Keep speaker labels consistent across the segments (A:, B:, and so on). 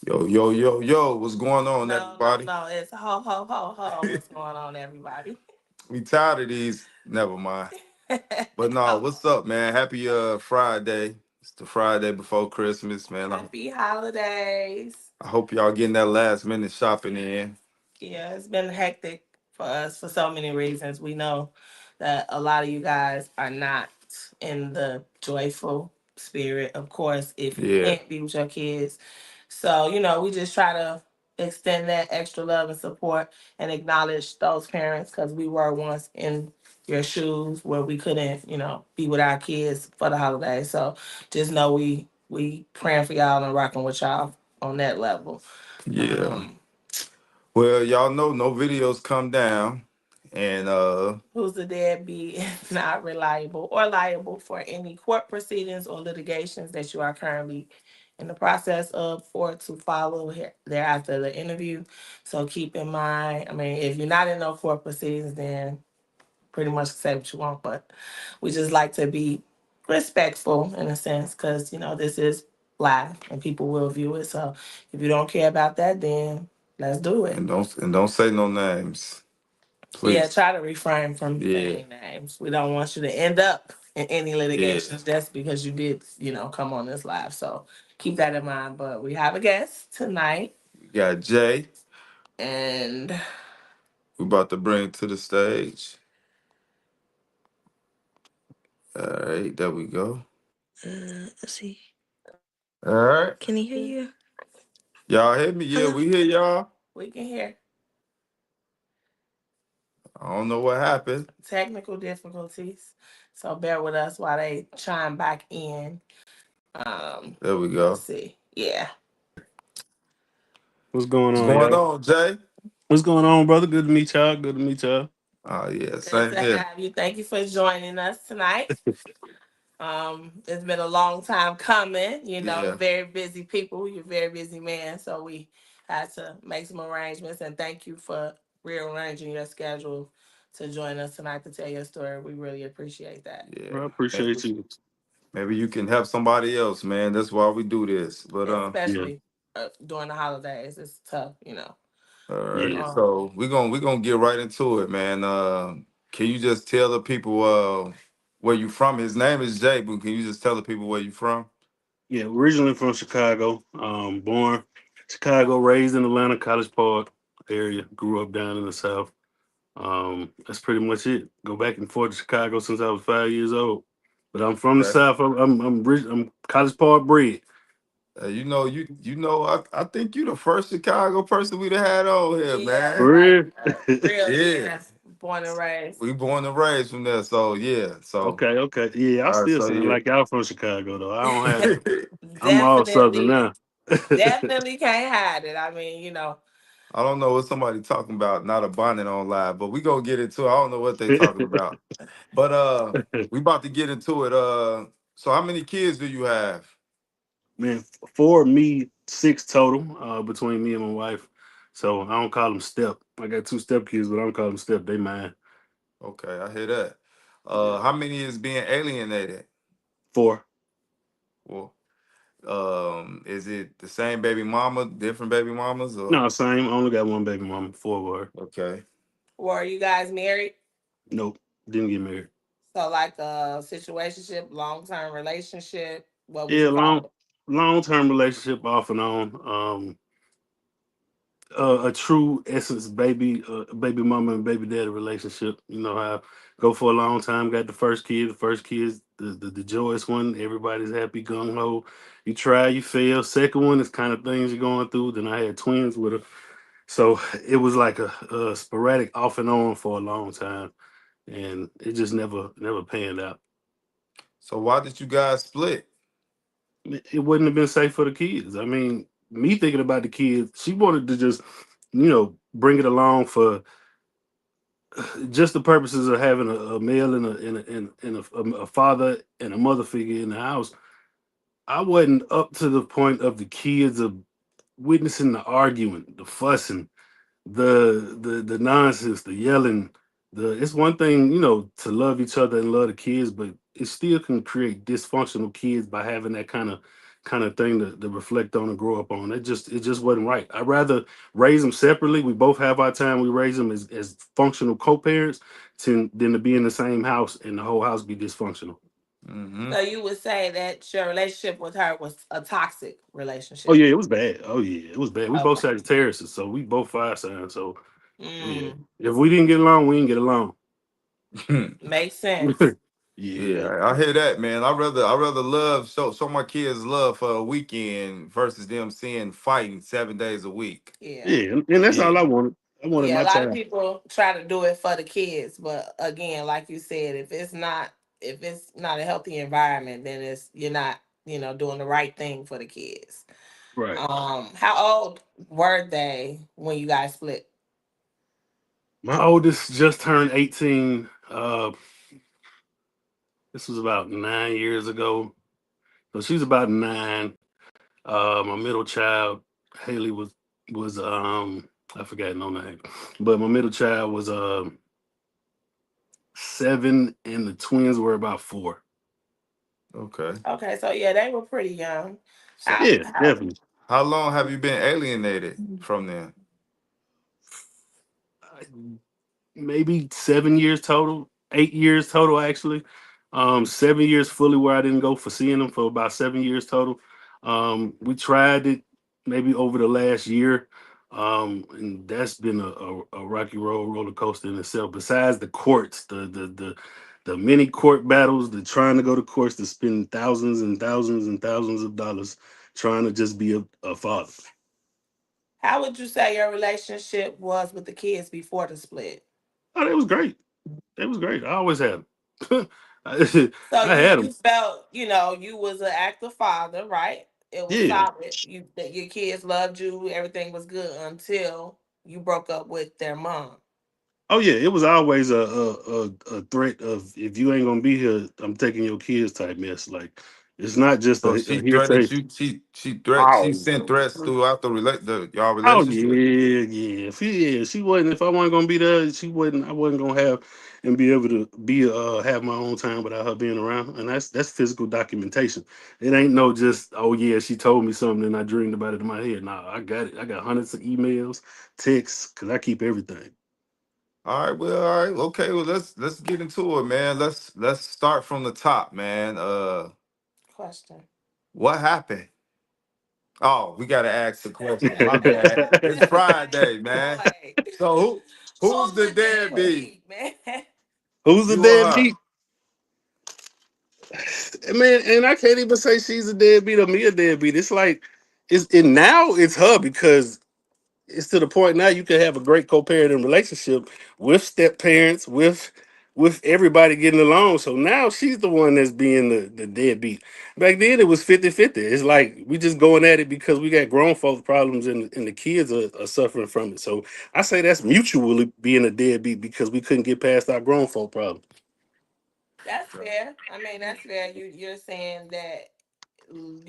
A: Yo, yo, yo, yo, what's going on, everybody?
B: No. It's ho, ho, ho, ho. What's going on, everybody?
A: We tired of these. Never mind. But no,
B: Come
A: what's up, man? Happy Friday. It's the Friday before Christmas, man.
B: Happy holidays.
A: I hope y'all getting that last minute shopping in.
B: Yeah, it's been hectic for us for so many reasons. We know that a lot of you guys are not in the joyful spirit, of course, if you
A: Yeah,
B: can't be with your kids. So, we just try to extend that extra love and support and acknowledge those parents because we were once in your shoes where we couldn't, be with our kids for the holidays. So just know we praying for y'all and rocking with y'all on that level.
A: yeah.
B: Um,
A: Well, y'all know no videos come down. And
B: who's the deadbeat is not reliable or liable for any court proceedings or litigations that you are currently in the process of or to follow thereafter the interview. So keep in mind, I mean, if you're not in no court proceedings, then pretty much say what you want, but we just like to be respectful in a sense because, this is live and people will view it. So if you don't care about that, then let's do it.
A: and don't say no names,
B: Yeah,
A: please.
B: try to refrain from
A: Yeah,
B: saying names. We don't want you to end up in any
A: yeah.
B: litigations just because you did, come on this live. So keep that in mind. But we have a guest tonight,
A: We got Jay.
B: and
A: We about to bring to the stage. All right, there we go.
C: Let's see.
A: All right.
C: Can he hear you?
A: Y'all hear me? Yeah,
C: Hello?
A: we hear y'all.
B: we can hear
A: I don't know what happened.
B: technical difficulties. So bear with us while they chime back in.
A: There we
B: Let's
A: go.
B: see. Yeah.
D: What's going
A: What's
D: on,
A: going
D: y'all?
A: on, Jay?
D: What's going on, brother? Good to meet y'all. Good to meet y'all.
A: Oh yeah,
B: Good
A: same
B: to
A: here.
B: have you. Thank you for joining us tonight. It's been a long time coming.
A: Yeah.
B: Very busy people. You're a very busy man, so we had to make some arrangements. And thank you for rearranging your schedule to join us tonight to tell your story. We really appreciate that,
A: Yeah.
D: I
A: Maybe,
D: appreciate you.
A: maybe you can help somebody else, man. That's why we do this. But
D: Yeah,
B: especially during the holidays. It's tough.
A: all
D: yeah.
A: right.
B: Um,
A: So we're gonna get right into it, man. Can you just tell the people where you from? His name is Jay, but can you just tell the people where you from?
D: Yeah, originally from Chicago. Born Chicago, raised in Atlanta, College Park area. Grew up down in the South. That's pretty much it. Go back and forth to Chicago since I was 5 years old. But I'm from the
A: Okay.
D: South. I'm College Park bred.
A: I think you the first Chicago person we'd have had on here,
B: yeah,
D: For
A: man.
B: like
D: real?
B: real,
A: Yeah.
B: yeah. Born and raised.
A: We born and raised from there, so yeah. So
D: Okay, okay. Yeah, I
A: all right,
D: still
A: so
D: sound
A: yeah.
D: like y'all from Chicago though. I don't have to. I'm all Southern
B: Definitely,
D: now.
B: definitely can't hide it. I mean,
A: I don't know what somebody talking about, not a bonnet on live, but we gonna get into it. I don't know what they talking about. But we about to get into it. So how many kids do you have?
D: Man, for me, six total between me and my wife. So I don't call them step. I got two step kids, but I don't call them step. They mine.
A: Okay, I hear that.
D: Yeah,
A: How many is being alienated?
D: four.
A: Well, is it the same baby mama, different baby mamas, or
D: No, same. I only got one baby mama. Four of her.
A: okay?
B: were you guys married?
D: Nope, didn't get married.
B: So like a situationship, long term relationship. What would
D: Yeah,
B: you call it?
D: long term relationship off and on. A true essence baby mama and baby daddy relationship. You know how go for a long time. Got the first kid. The first kid's the joyous one. Everybody's happy, gung ho. You try, you fail. Second one is kind of things you're going through. Then I had twins with her, so it was like a sporadic off and on for a long time, and it just never panned out.
A: So why did you guys split?
D: It wouldn't have been safe for the kids. I mean, me thinking about the kids, she wanted to just bring it along for just the purposes of having a male and a father and a mother figure in the house. I wasn't up to the point of the kids of witnessing the arguing, the fussing, the nonsense, the yelling. It's one thing, to love each other and love the kids, but it still can create dysfunctional kids by having that kind of kind of thing to reflect on and grow up on. It just wasn't right. I'd rather raise them separately. We both have our time. We raise them as functional co-parents than to be in the same house and the whole house be dysfunctional.
A: Mm-hmm.
B: So you would say that your relationship with her was a toxic
D: Oh
B: relationship.
D: yeah, it was bad. Oh yeah, it was bad. We both
B: Okay.
D: Sagittarius, so we both fire signs. So yeah,
B: Mm,
D: if we didn't get along, we didn't get along.
B: makes sense.
D: Yeah.
A: Yeah, I hear that, man. I rather love show my kids love for a weekend versus them seeing fighting 7 days a week.
B: Yeah.
D: Yeah, and that's
A: Yeah.
D: all I wanted. I wanted
B: Yeah,
D: my
B: a lot of
D: child.
B: people try to do it for the kids, but again, like you said, if it's not a healthy environment, then it's you're not, doing the right thing for the kids.
D: Right.
B: How old were they when you guys split?
D: My oldest just turned 18. This was about 9 years ago. So she's about 9. My middle child, Haley, was I forgot no name, but my middle child was 7, and the twins were about 4.
A: Okay.
B: Okay, so yeah, they were pretty young.
A: So
B: How
D: Yeah,
B: how
D: definitely.
A: how long have you been alienated from them?
D: Maybe 7 years total, 8 years total actually. 7 years fully where I didn't go for seeing them for about 7 years total. We tried it maybe over the last year. And that's been a rocky road roller coaster in itself. Besides the courts, the many court battles, the trying to go to courts to spend thousands and thousands and thousands of dollars trying to just be a father.
B: how would you say your relationship was with the kids before the split?
D: Oh, that was great. It was great. I always had them. I,
B: So
D: I
B: you
D: had
B: you
D: them.
B: felt, you was an active father, right? It was
D: Yeah.
B: solid. You that your kids loved you, everything was good until you broke up with their mom.
D: Oh yeah. It was always a threat of if you ain't gonna be here, I'm taking your kids type mess. Like it's not just
A: So
D: a
A: she threatened
D: hearsay.
A: you. She
D: Oh,
A: sent threats throughout the y'all
D: oh
A: relationship.
D: yeah, yeah. She wasn't. If I wasn't gonna be there, she wasn't. I wasn't gonna have and be able to be have my own time without her being around. And that's physical documentation. It ain't no just oh yeah, she told me something and I dreamed about it in my head. Nah, I got it. I got hundreds of emails, texts, because I keep everything.
A: All right, well, all right, okay. Well, let's get into it, man. Let's start from the top, man.
B: Question.
A: What happened? Oh, we gotta ask the question. My bad. It's Friday, man.
B: Boy,
A: So who's
B: who's
A: the
B: the
A: deadbeat?
B: deadbeat, man?
D: Who's the
A: You or her?
D: deadbeat? Man, and I can't even say she's a deadbeat or me a deadbeat. It's like now it's her because it's to the point now you can have a great co-parenting relationship with step parents, with everybody getting along. So now she's the one that's being the deadbeat. Back then it was 50-50. It's like we just going at it because we got grown folks problems and the kids are suffering from it. So I say that's mutually being a deadbeat because we couldn't get past our grown folk problem.
B: That's fair. I mean, that's fair. You're saying that, in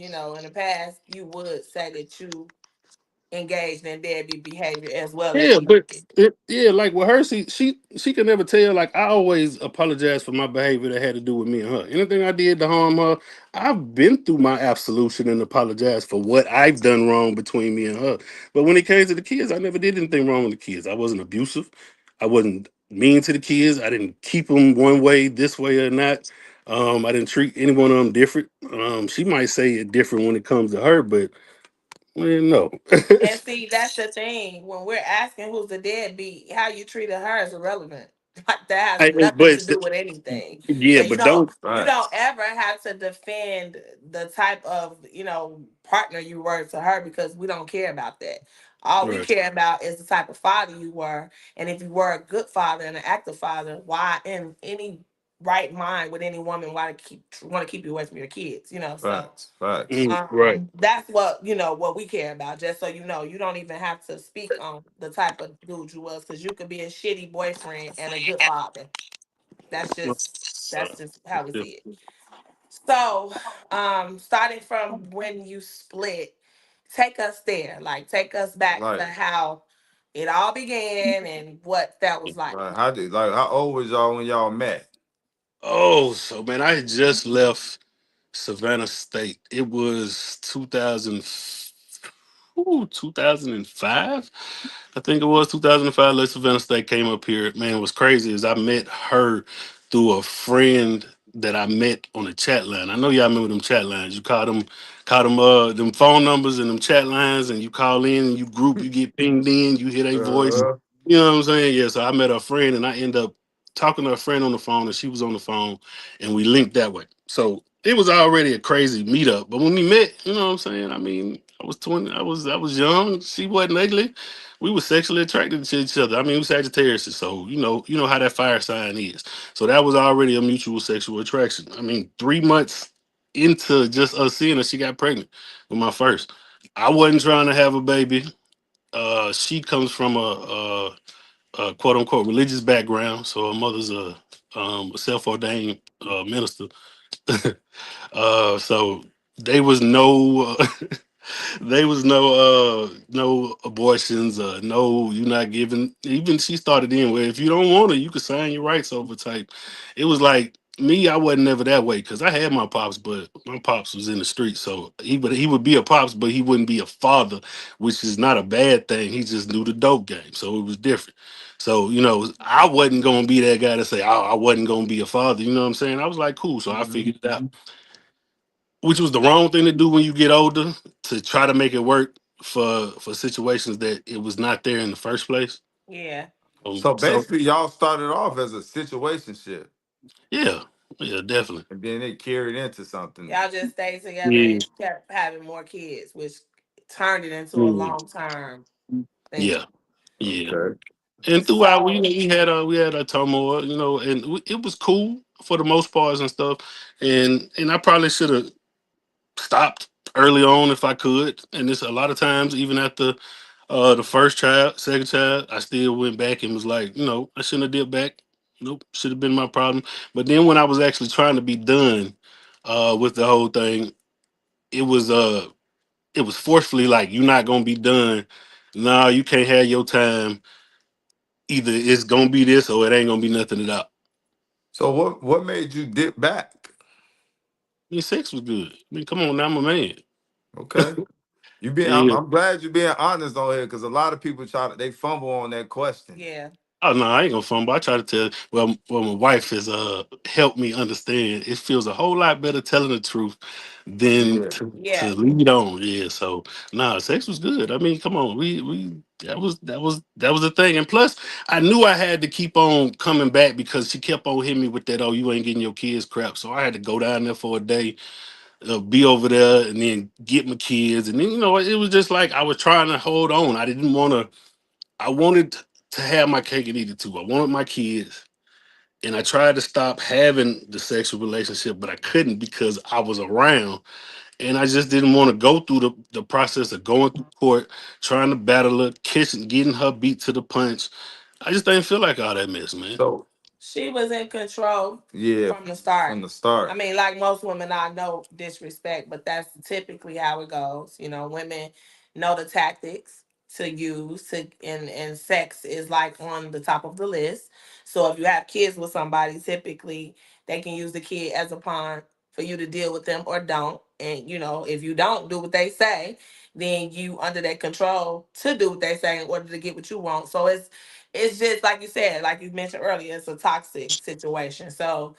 B: the past you would say that you engaged in deadbeat behavior as well as
D: Yeah,
B: you.
D: but yeah, like with her, she can never tell. Like I always apologize for my behavior that had to do with me and her. Anything I did to harm her, I've been through my absolution and apologize for what I've done wrong between me and her. But when it came to the kids, I never did anything wrong with the kids. I wasn't abusive. I wasn't mean to the kids. I didn't keep them one way, this way or not. I didn't treat any one of them different. She might say it different when it comes to her, but well, no.
B: And see, that's the thing. When we're asking who's the deadbeat, how you treated her is irrelevant. Like that has nothing
D: But
B: to do with anything.
D: yeah,
B: And you
D: but
B: don't
D: don't.
B: you
A: Right.
B: don't ever have to defend the type of, partner you were to her because we don't care about that. All we
D: Right.
B: care about is the type of father you were. And if you were a good father and an active father, why in any right mind would any woman want to keep you away from your kids, so
A: Facts. Facts.
D: Right.
B: that's what we care about. Just so you know, you don't even have to speak on the type of dude you was, because you could be a shitty boyfriend and a good father. That's just that's just how we see it. So, starting from when you split, take us there. Like, take us back to
A: Like,
B: how it all began and what that was like.
A: how old was y'all when y'all met?
D: Oh, so man, I had just left. Savannah State. It was 2005. I think it was 2005. Let Savannah State came up here. Man, what's crazy is I met her through a friend that I met on a chat line. I know y'all remember them chat lines. You call them them phone numbers and them chat lines, and you call in and you group, you get pinged in, you hear their voice.
A: Uh,
D: You know what I'm saying? Yeah. So I met a friend and I end up talking to a friend on the phone, and she was on the phone, and we linked that way. So it was already a crazy meetup. But when we met, you know what I'm saying? I mean, I was 20, I was young. She wasn't ugly. We were sexually attracted to each other. I mean, we Sagittarius, so you know how that fire sign is. So that was already a mutual sexual attraction. I mean, 3 months into just us seeing her, she got pregnant with my first. I wasn't trying to have a baby. She comes from a quote unquote religious background, so her mother's a self-ordained minister. So there was no there was no abortions, no, you're not giving. Even she started in where if you don't want to, you could sign your rights over type. It was like me, I wasn't never that way because I had my pops, but my pops was in the street, so he would be a pops, but he wouldn't be a father, which is not a bad thing. He just knew the dope game, so it was different. So I wasn't gonna be that guy to say, "Oh, I wasn't gonna be a father." You know what I'm saying? I was like, "Cool," so I
A: mhm.
D: figured it out, which was the wrong thing to do when you get older, to try to make it work for situations that it was not there in the first place.
B: Yeah.
A: So
D: So
A: basically, y'all started off as a situationship,
D: yeah, yeah, definitely.
A: and then it carried into something.
B: Y'all just stayed together
D: Yeah,
B: and kept having more kids, which turned it into a
D: yeah,
B: long term thing.
D: yeah, yeah.
A: Okay.
D: And throughout, we
B: So
D: we had a turmoil, and it was cool for the most parts and stuff. And I probably should have stopped early on if I could. And it's a lot of times, even after the first child, second child, I still went back and was like, I shouldn't have dipped back. Nope, should have been my problem. But then when I was actually trying to be done with the whole thing, it was it was forcefully like, you're not gonna be done. No, you can't have your time. Either it's gonna be this or it ain't gonna be nothing at all.
A: So what made you dip back?
D: I mean, sex was good. I mean, come on, now I'm a man.
A: Okay. You being I'm,
D: Yeah.
A: I'm glad you're being honest on here because a lot of people they fumble on that question.
B: yeah,
D: Oh no, I ain't gonna fumble. I try to tell. Well, my wife has helped me understand. It feels a whole lot better telling the truth than
A: Yeah.
D: to
B: yeah.
D: lead on. Yeah, so nah, sex was good. I mean, come on, we that was the thing. And plus, I knew I had to keep on coming back because she kept on hitting me with that. Oh, you ain't getting your kids crap. So I had to go down there for a day, be over there, and then get my kids. And then it was just like I was trying to hold on. I didn't want to. I wanted to have my cake and eat it too. I wanted my kids, and I tried to stop having the sexual relationship, but I couldn't because I was around, and I just didn't want to go through the process of going through court, trying to battle her, kissing, getting her beat to the punch. I just didn't feel like all that mess, man.
A: So
B: She was in control
A: yeah,
B: from the start.
A: from the
B: I
A: start.
B: mean, like most women, I know disrespect, but that's typically how it goes. Women know the tactics to use and sex is like on the top of the list. So if you have kids with somebody, typically they can use the kid as a pawn for you to deal with them or don't. And if you don't do what they say, then you under their control to do what they say in order to get what you want. So it's just like you said, like you mentioned earlier, it's a toxic situation. So,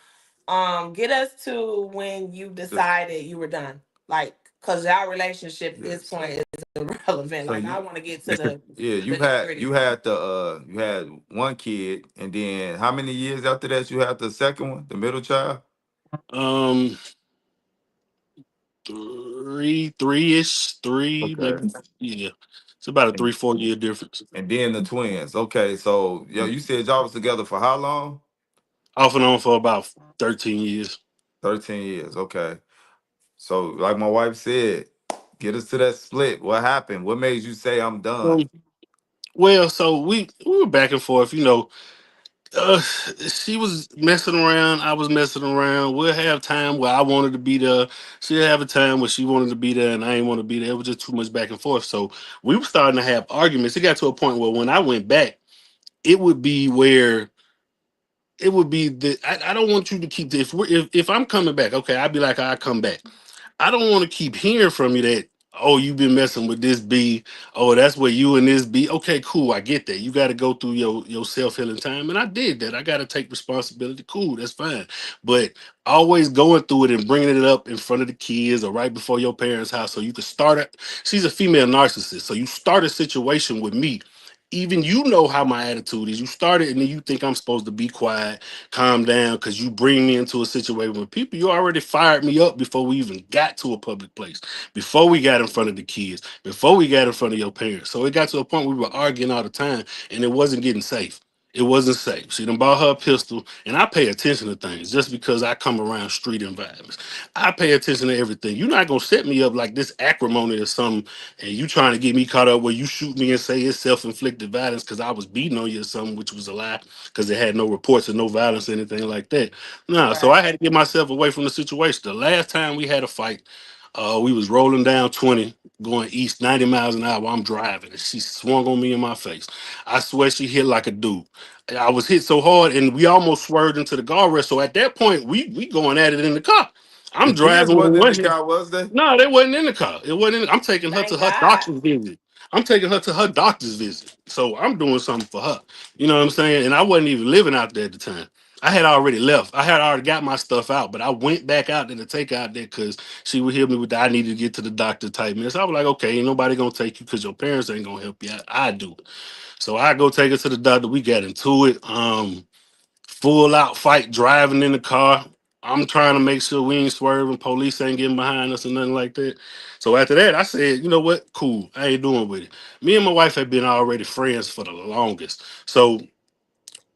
B: get us to when you
A: Just
B: decided you were done. Like, cause our relationship at this
A: yes.
B: point is irrelevant.
A: So
B: Like, I
A: you
B: want to get to the
A: yeah,
B: the nitty gritty.
A: you had one kid, and then how many years after that you had the second one, the middle child?
D: Um, three-ish, three
A: Okay.
D: maybe. Yeah, it's about a
A: And
D: 3-4 year difference.
A: and then the twins. Okay, so you said y'all was together for how long?
D: Off and on for about 13 years.
A: 13 years. Okay. So like my wife said, get us to that split. What happened? What made you say I'm done?
D: Um, well, so we were back and forth. She was messing around. I was messing around. We'll have time where I wanted to be there. She'll have a time where she wanted to be there, and I ain't want to be there. It was just too much back and forth. So we were starting to have arguments. It got to a point where when I went back, it would be where it would be the I don't want you to keep this. If I'm coming back, okay, I'd be like, I come back. I don't want to keep hearing from you that, oh, you've been messing with this B. Oh, that's where you and this B. Okay, cool. I get that. You got to go through your self healing time. And I did that. I got to take responsibility. Cool. That's fine. But always going through it and bringing it up in front of the kids or right before your parents' house so you could start it. She's a female narcissist. So you start a situation with me. Even you know how my attitude is. You started and then you think I'm supposed to be quiet, calm down, because you bring me into a situation with people. You already fired me up before we even got to a public place, before we got in front of the kids, before we got in front of your parents. So it got to a point where we were arguing all the time and it wasn't getting safe. It wasn't safe. She done bought her a pistol, and I pay attention to things just because I come around street environments. I pay attention to everything. You're not gonna set me up like this acrimony or something, and you trying to get me caught up where you shoot me and say it's self-inflicted violence because I was beating on you or something, which was a lie because it had no reports of no violence or anything like that. Nah, so
B: Right.
D: I had to get myself away from the situation. The last time we had a fight, we was rolling down 20, going east 90 miles an hour. I'm driving, and she swung on me in my face. I swear she hit like a dude. I was hit so hard, and we almost swerved into the guardrail. So at that point, we going at it in the car.
A: The
D: I'm
A: kids
D: driving with
A: wasn't in
D: one
A: the
D: hand.
A: car, was they?
D: No, they wasn't in the car. It wasn't. I'm taking her to
B: Thank
D: her
B: God.
D: doctor's visit. I'm taking her to her doctor's visit. So I'm doing something for her. You know what I'm saying? And I wasn't even living out there at the time. I had already left. I had already got my stuff out, but I went back out there to take out there because she would hit me with the I need to get to the doctor type mess. I was like, okay, ain't nobody gonna take you because your parents ain't gonna help you out. I do it. So I go take her to the doctor. We got into it. Full out fight driving in the car. I'm trying to make sure we ain't swerving. Police ain't getting behind us or nothing like that. So after that, I said, you know what? Cool. I ain't doing with it. Me and my wife had been already friends for the longest. So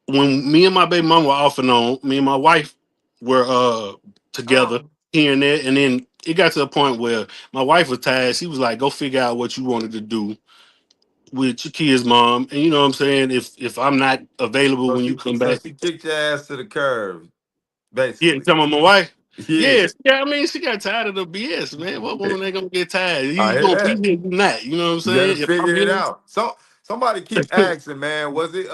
D: when me and my baby mama were off and on, me and my wife were together
B: Um,
D: here and there. And then it got to a point where my wife was tired. She was like, go figure out what you wanted to do with your kids, mom. And you know what I'm saying? If I'm not available
A: So
D: when you
A: she
D: come
A: so
D: back.
A: she kicked your ass to the curb,
D: Yeah, you
A: basically.
D: talking about my wife?
A: Yeah,
D: Yes, yeah. I mean, she got tired of the BS, man. What woman ain't gonna get tired?
A: I
D: You
A: hear
D: gonna be
A: that.
D: here, you not. You know what I'm
A: You got to
D: saying? If I'm
A: figure it
D: here,
A: out. So somebody keep asking, man, was it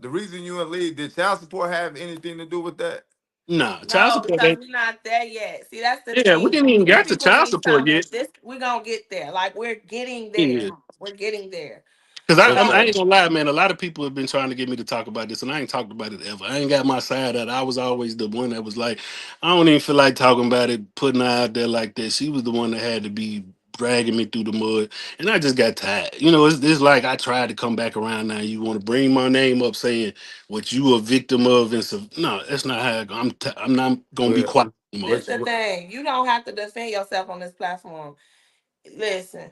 A: the reason you and Lee did child support have anything to do with that?
D: nah. Child
B: no,
D: support.
B: because we're not there yet. See, that's the
D: Yeah, we
B: thing.
D: didn't even
B: Some
D: got to
B: people
D: child
B: need
D: support
B: something.
D: yet.
B: This we're gonna get there. Like we're getting there.
D: Yeah.
B: We're getting there.
D: Cause I
A: Okay.
D: ain't gonna lie, man. A lot of people have been trying to get me to talk about this, and I ain't talked about it ever. I ain't got my side out. I was always the one that was like, I don't even feel like talking about it, putting her out there like that. She was the one that had to be dragging me through the mud, and I just got tired. You know, it's like I tried to come back around. Now you want to bring my name up, saying what you a victim of, and so no, that's not how I go. I'm not gonna be
A: Well,
D: quiet anymore.
B: This
A: what,
B: the
A: what
B: thing. You don't have to defend yourself on this platform. Listen,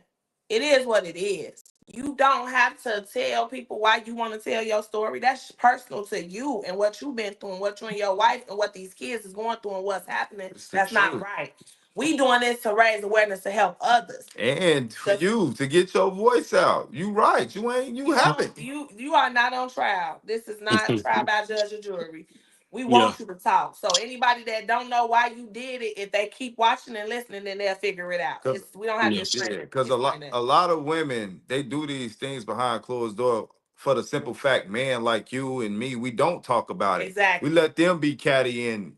B: it is what it is. You don't have to tell people why you want to tell your story. That's personal to you and what you've been through and what you and your wife and what these kids is going through and what's happening.
A: it's the
B: That's not
A: truth.
B: right. We doing this to raise awareness to help others.
A: And for
B: The
A: you to get your voice out. You right. You
B: You on
A: haven't.
B: you are not on trial. This is not trial by judge or jury. We
D: Yeah,
B: want you to talk. So anybody that don't know why you did it, if they keep watching and listening, then they'll figure it out.
A: Cause
B: It's we don't have to
D: yeah,
A: yeah,
B: explain
A: because
B: explain that.
A: a lot of women they do these things behind closed door for the simple fact, man, like you and me, we don't talk about it. We
B: Exactly.
A: let them be catty and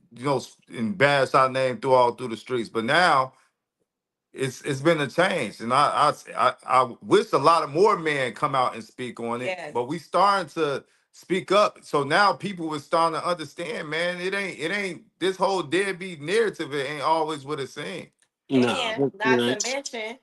A: and bash our name through all through the streets. But now it's been a change, and I wish a lot of more men come out and speak on it.
B: Yes.
A: But we starting to speak up, so now people are starting to understand, man. It ain't this whole deadbeat narrative. It ain't always what it seems.
D: nah,
B: And
D: you
B: not
D: know,
B: to mention,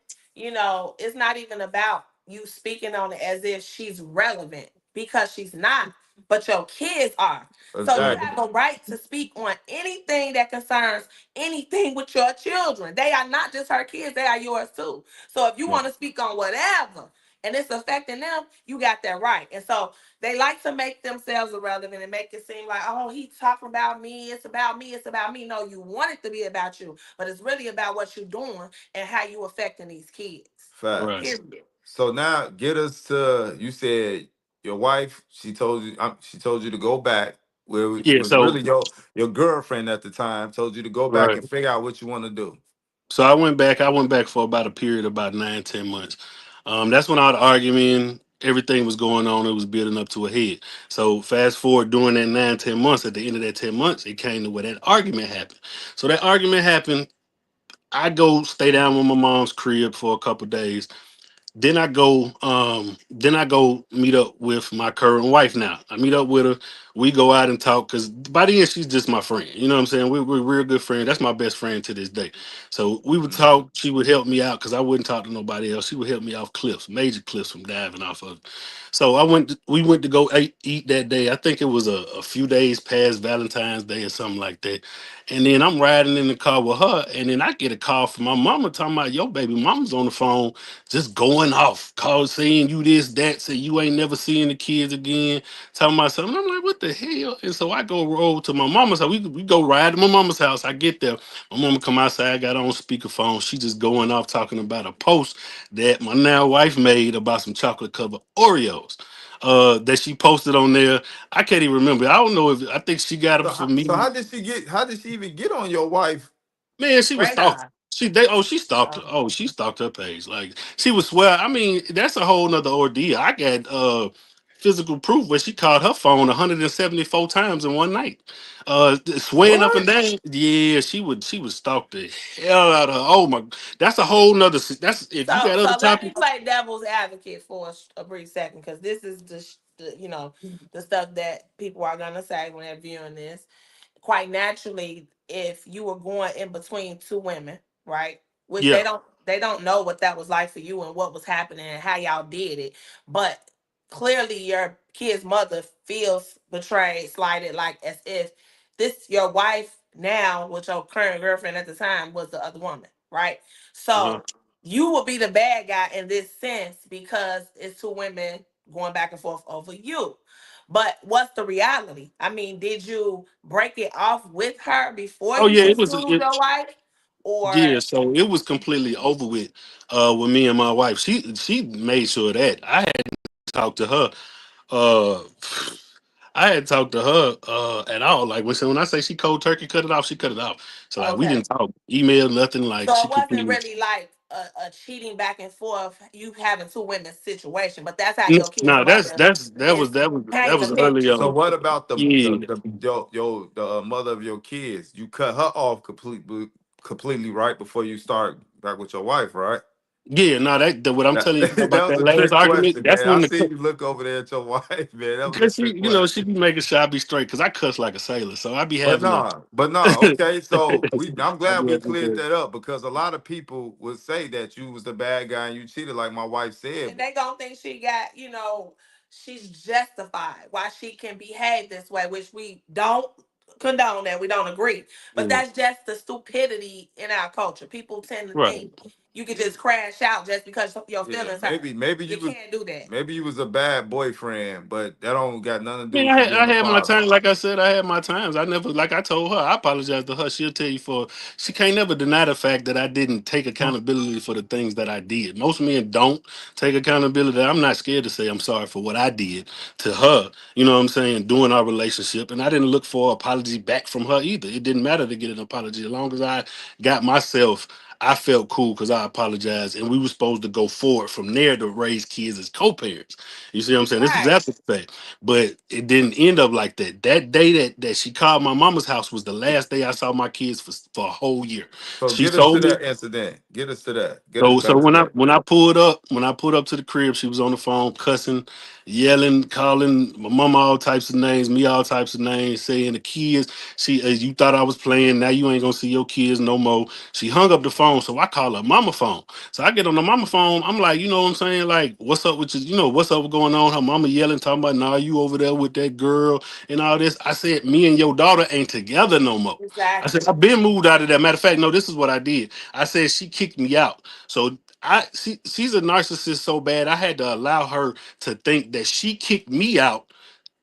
B: it's not even about you speaking on it as if she's relevant because she's not, but your kids are. So you
D: right,
A: Exactly.
B: have a right to speak on anything that concerns anything with your children. They are not just her kids, they are yours too. So if you
A: Yeah.
B: want to speak on whatever and it's affecting them, you got that right. And so they like to make themselves irrelevant and make it seem like, oh, he's talking about me. It's about me. It's about me. No, you want it to be about you, but it's really about what you're doing and how you affecting these kids.
D: right.
A: Facts.
B: Period.
A: So now get us to you said your wife. She told you to go back. Where it
D: Yeah,
A: was
D: so
A: really your girlfriend at the time told you to go back
D: right.
A: and figure out what you want to do.
D: So I went back. I went back for about a period of about 9, 10 months. That's when all the arguing. everything was going on. It was building up to a head. So fast forward during that 9, 10 months. At the end of that 10 months, it came to where that argument happened. So that argument happened. I go stay down with my mom's crib for a couple days. Then I go meet up with my current wife now. I meet up with her. We go out and talk because by the end she's just my friend. You know what I'm saying? We're real good friends. That's my best friend to this day. So we would
A: Mhm.
D: talk. She would help me out because I wouldn't talk to nobody else. She would help me off cliffs, major cliffs from diving off of. So we went to go eat that day. I think it was a few days past Valentine's Day or something like that. And then I'm riding in the car with her, and then I get a call from my mama talking about your baby mama's on the phone just going off, call saying you this, that, say you ain't never seeing the kids again, talking about something. I'm like, what the hell? And so I go roll to my mama's house. We go ride to my mama's house. I get there. My mama come outside, got on speakerphone. She just going off talking about a post that my now wife made about some chocolate covered Oreos. That she posted on there. I can't even remember. I don't know if I think she got them
A: So
D: for
A: so
D: me.
A: how did she get? How did she even get on your wife?
D: Man, she was stalked.
B: Radar.
D: She stalked her. Oh, she stalked her page. Like she was swear. I mean, that's a whole nother ordeal. I got physical proof where she called her phone 174 times in one night. Swearing up and
A: What?
D: down. Yeah, she would stalk the hell out of her. Oh my, that's a whole nother. That's if you
B: So
D: got other
B: so let me
D: topics.
B: play devil's advocate for a brief second because this is the the stuff that people are gonna say when they're viewing this. Quite naturally, if you were going in between two women, right? Which
D: Yeah.
B: they don't know what that was like for you and what was happening and how y'all did it. But clearly your kid's mother feels betrayed, slighted, like as if this your wife now, with your current girlfriend at the time, was the other woman, right?
D: Uh-huh.
B: So you will be the bad guy in this sense because it's two women going back and forth over you. But what's the reality? I mean, did you break it off with her before
D: Oh
B: you
D: yeah,
B: pursued your wife?
D: yeah,
B: Or
D: so it was completely over with me and my wife. She made sure that I had talked to her. Uh, I had talked to her at all. Like when I say she cold turkey cut it off, she cut it off. So like we
B: okay.
D: didn't talk, email, nothing. Like
B: So
D: she
B: it wasn't
D: completely.
B: really like a cheating back and forth, you having two women situation, but that's how your kid's
D: No,
B: mother
D: that
B: is
D: was that
B: painting a
D: was early
B: picture.
A: So
D: on.
A: what about
D: Yeah,
A: the mother of your kids? You cut her off completely right before you start back with your wife, right?
D: yeah. No, that what I'm
A: That,
D: telling you
A: that
D: about
A: was
D: that
A: a
D: last
A: trick
D: argument.
A: question,
D: That's
A: man. I
D: when
A: see you look over there at your wife, man. That was a
D: because
A: trick
D: she
A: question.
D: be making sure I be straight because I cuss like a sailor, so I be
A: But
D: having a.
A: nah, but nah. Okay, so I'm
D: I
A: glad
D: be
A: we
D: having
A: cleared
D: to.
A: that up because a lot of people would say that you was the bad guy and you cheated, like my wife said.
B: And they gonna think she got, she's justified why she can behave this way, which we don't condone that, we don't agree. But
D: Mm,
B: that's just the stupidity in our culture. People tend to
D: right.
B: think you could just crash out just because your
A: Yeah,
B: feelings hurt.
A: maybe
B: You
A: you was
B: can't do that.
A: maybe you was a bad boyfriend, but that don't got nothing to do
D: Man,
A: with you being
D: I
A: a
D: had my
A: father.
D: time. Like I said, I had my times. I never, like I told her, I apologize to her. She'll tell you for, she can't never deny the fact that I didn't take accountability for the things that I did. Most men don't take accountability. I'm not scared to say I'm sorry for what I did to her. You know what I'm saying? During our relationship. And I didn't look for an apology back from her either. It didn't matter to get an apology. As long as I got myself, I felt cool because I apologized. And we were supposed to go forward from there to raise kids as co-parents. You see what I'm saying? This was
B: Right.
D: after the fact. But it didn't end up like that. That day that she called my mama's house was the last day I saw my kids for a whole year.
A: So
D: She
A: get us to
D: told me.
A: that incident. Get us to that. Get us
D: So
A: back to
D: when I
A: that.
D: pulled up to the crib, she was on the phone cussing, yelling, calling my mama all types of names, me all types of names, saying the kids. She you thought I was playing. Now you ain't gonna see your kids no more. She hung up the phone, so I call her mama phone. So I get on the mama phone. I'm like, you know what I'm saying? Like, what's up with you? You know what's up going on? Her mama yelling, talking about, nah, you over there with that girl and all this. I said, me and your daughter ain't together no more. I said,
B: Exactly.
D: I've been moved out of that. Matter of fact, no, this is what I did. I said she kicked me out. So she's a narcissist so bad I had to allow her to think that she kicked me out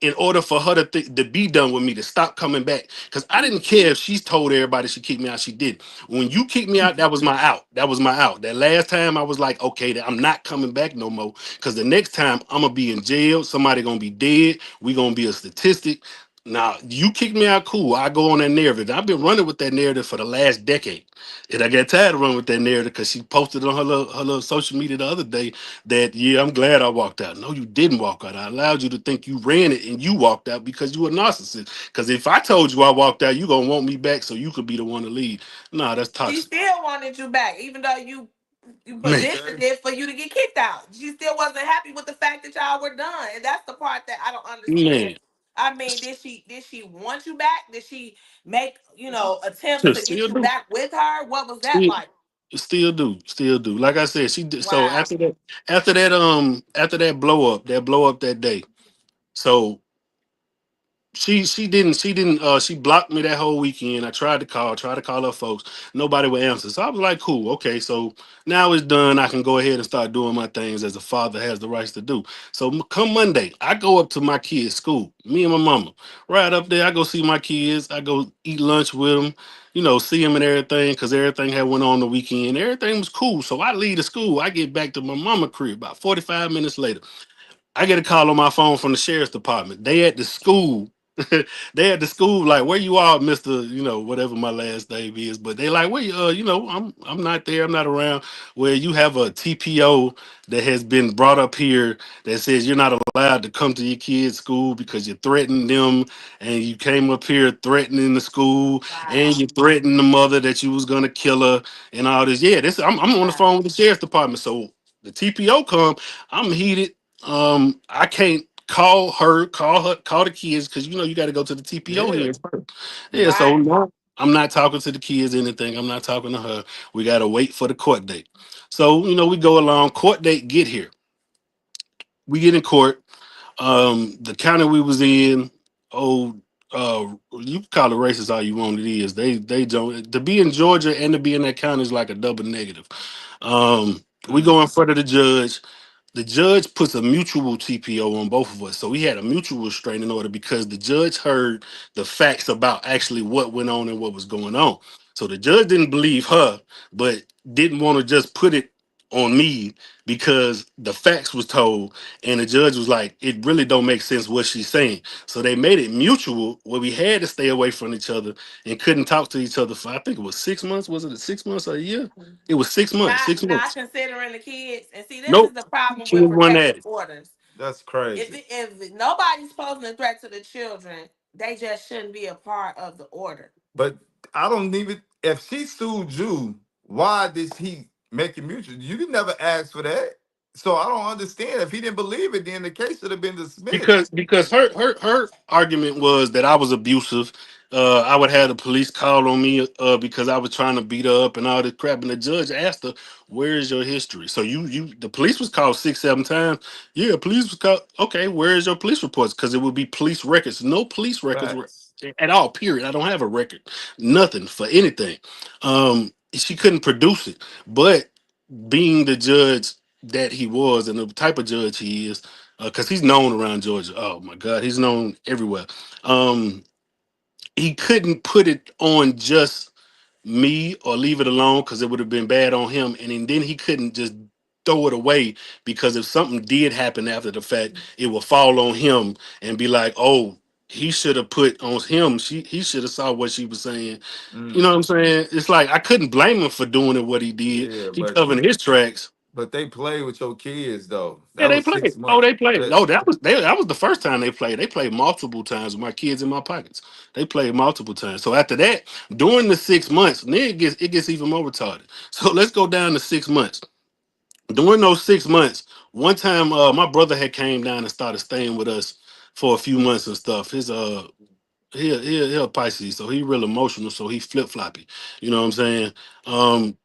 D: in order for her to be done with me, to stop coming back. Because I didn't care if she's told everybody she kicked me out. She did. When you kicked me out, that was my out. That was my out. That last time I was like, okay, I'm not coming back no more. Because the next time I'm gonna be in jail, somebody gonna be dead, we gonna be a statistic. Now you kick me out, cool. I go on that narrative. I've been running with that narrative for the last decade, and I got tired of running with that narrative because she posted on her little social media the other day that yeah, I'm glad I walked out. No, you didn't walk out. I allowed you to think you ran it and you walked out because you were a narcissist. Because if I told you I walked out, you gonna want me back so you could be the one to lead. Nah, that's
B: She
D: toxic,
B: still wanted you back, even though you
D: man.
B: positioned it for you to get kicked out. She still wasn't happy with the fact that y'all were done, and that's the part that I don't understand.
D: Man,
B: I mean, did she want you back? Did she make attempts to get
D: still
B: you
D: do.
B: back with her? What was that
D: Still,
B: like?
D: still do. Like I said, she did. So
B: Wow.
D: after that blow up that day. So she blocked me that whole weekend. I tried to call her folks. Nobody would answer. So I was like, cool, okay. So now it's done. I can go ahead and start doing my things as a father has the rights to do. So come Monday, I go up to my kids' school. Me and my mama, right up there. I go see my kids. I go eat lunch with them. You know, see them and everything because everything had went on the weekend. Everything was cool. So I leave the school. I get back to my mama crib about 45 minutes later. I get a call on my phone from the sheriff's department. They at the school. They at the school, like, where you are, Mr. Whatever my last name is. But they like, where you I'm not there, I'm not around. Where you have a TPO that has been brought up here that says you're not allowed to come to your kids' school because you threatened them and you came up here threatening the school and
B: Wow.
D: you threatened the mother that you was gonna kill her and all this. Yeah, I'm on the
B: Wow.
D: phone with the sheriff's department. So the TPO come, I'm heated. I can't call the kids because you got to go to the TPO
A: Yeah.
D: here first. Yeah,
A: Yeah.
D: so
B: Right.
D: no, I'm not talking to the kids anything. I'm not talking to her. We got to wait for the court date. So we go along. Court date get here. We get in court. The county we was in, oh, you can call it racist all you want. It is. They don't to be in Georgia and to be in that county is like a double negative. We
A: Mm.
D: go in front of the judge. The judge puts a mutual TPO on both of us. So we had a mutual restraining order because the judge heard the facts about actually what went on and what was going on. So the judge didn't believe her, but didn't want to just put it on me because the facts was told and the judge was like, it really don't make sense what she's saying. So they made it mutual where we had to stay away from each other and couldn't talk to each other for, I think it was 6 months. Was it 6 months or a year? It was 6 months.
B: Not
D: Six
B: not
D: months.
B: considering the kids. And see, this is
D: Nope.
B: the problem
D: She
B: with
D: was one
B: protective
D: at it.
B: orders.
A: That's
B: If
A: crazy.
B: nobody's posing a threat to the children, they just shouldn't be a part of the order.
A: But I don't even. If she sued you, why did he make it mutual? You didn't never ask for that. So I don't understand. If he didn't believe it, then the case should have been dismissed.
D: Because her argument was that I was abusive. I would have the police call on me because I was trying to beat her up and all this crap. And the judge asked her, "Where is your history?" So the police was called 6 7 times. Yeah, police was called. Okay, where is your police reports? Because it would be police records. No police records were
A: Facts.
D: at all. Period. I don't have a record. Nothing for anything. She couldn't produce it, but being the judge that he was and the type of judge he is, because he's known around Georgia. Oh my God, he's known everywhere. Um, he couldn't put it on just me or leave it alone because it would have been bad on him, and then he couldn't just throw it away because if something did happen after the fact, it would fall on him and be like, oh. He should have put on him. He should have saw what she was saying. You know what
A: Mm.
D: I'm saying? It's like I couldn't blame him for doing it what he did.
A: Yeah,
D: He covered his tracks.
A: but they play with your kids though.
D: Yeah,
A: That
D: they
A: was
D: played.
A: 6 months.
D: Oh, they played.
A: That,
D: Oh, that was the first time they played. They played multiple times with my kids in my pockets. They played multiple times. So after that, during the 6 months, then it gets even more retarded. So let's go down to 6 months. During those 6 months, one time my brother had came down and started staying with us for a few months and stuff. His he a Pisces, so he real emotional, so he flip floppy. You know what I'm saying?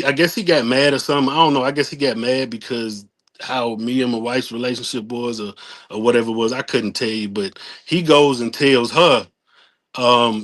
D: I guess he got mad or something. I don't know. I guess he got mad because how me and my wife's relationship was, or whatever it was. I couldn't tell you, but he goes and tells her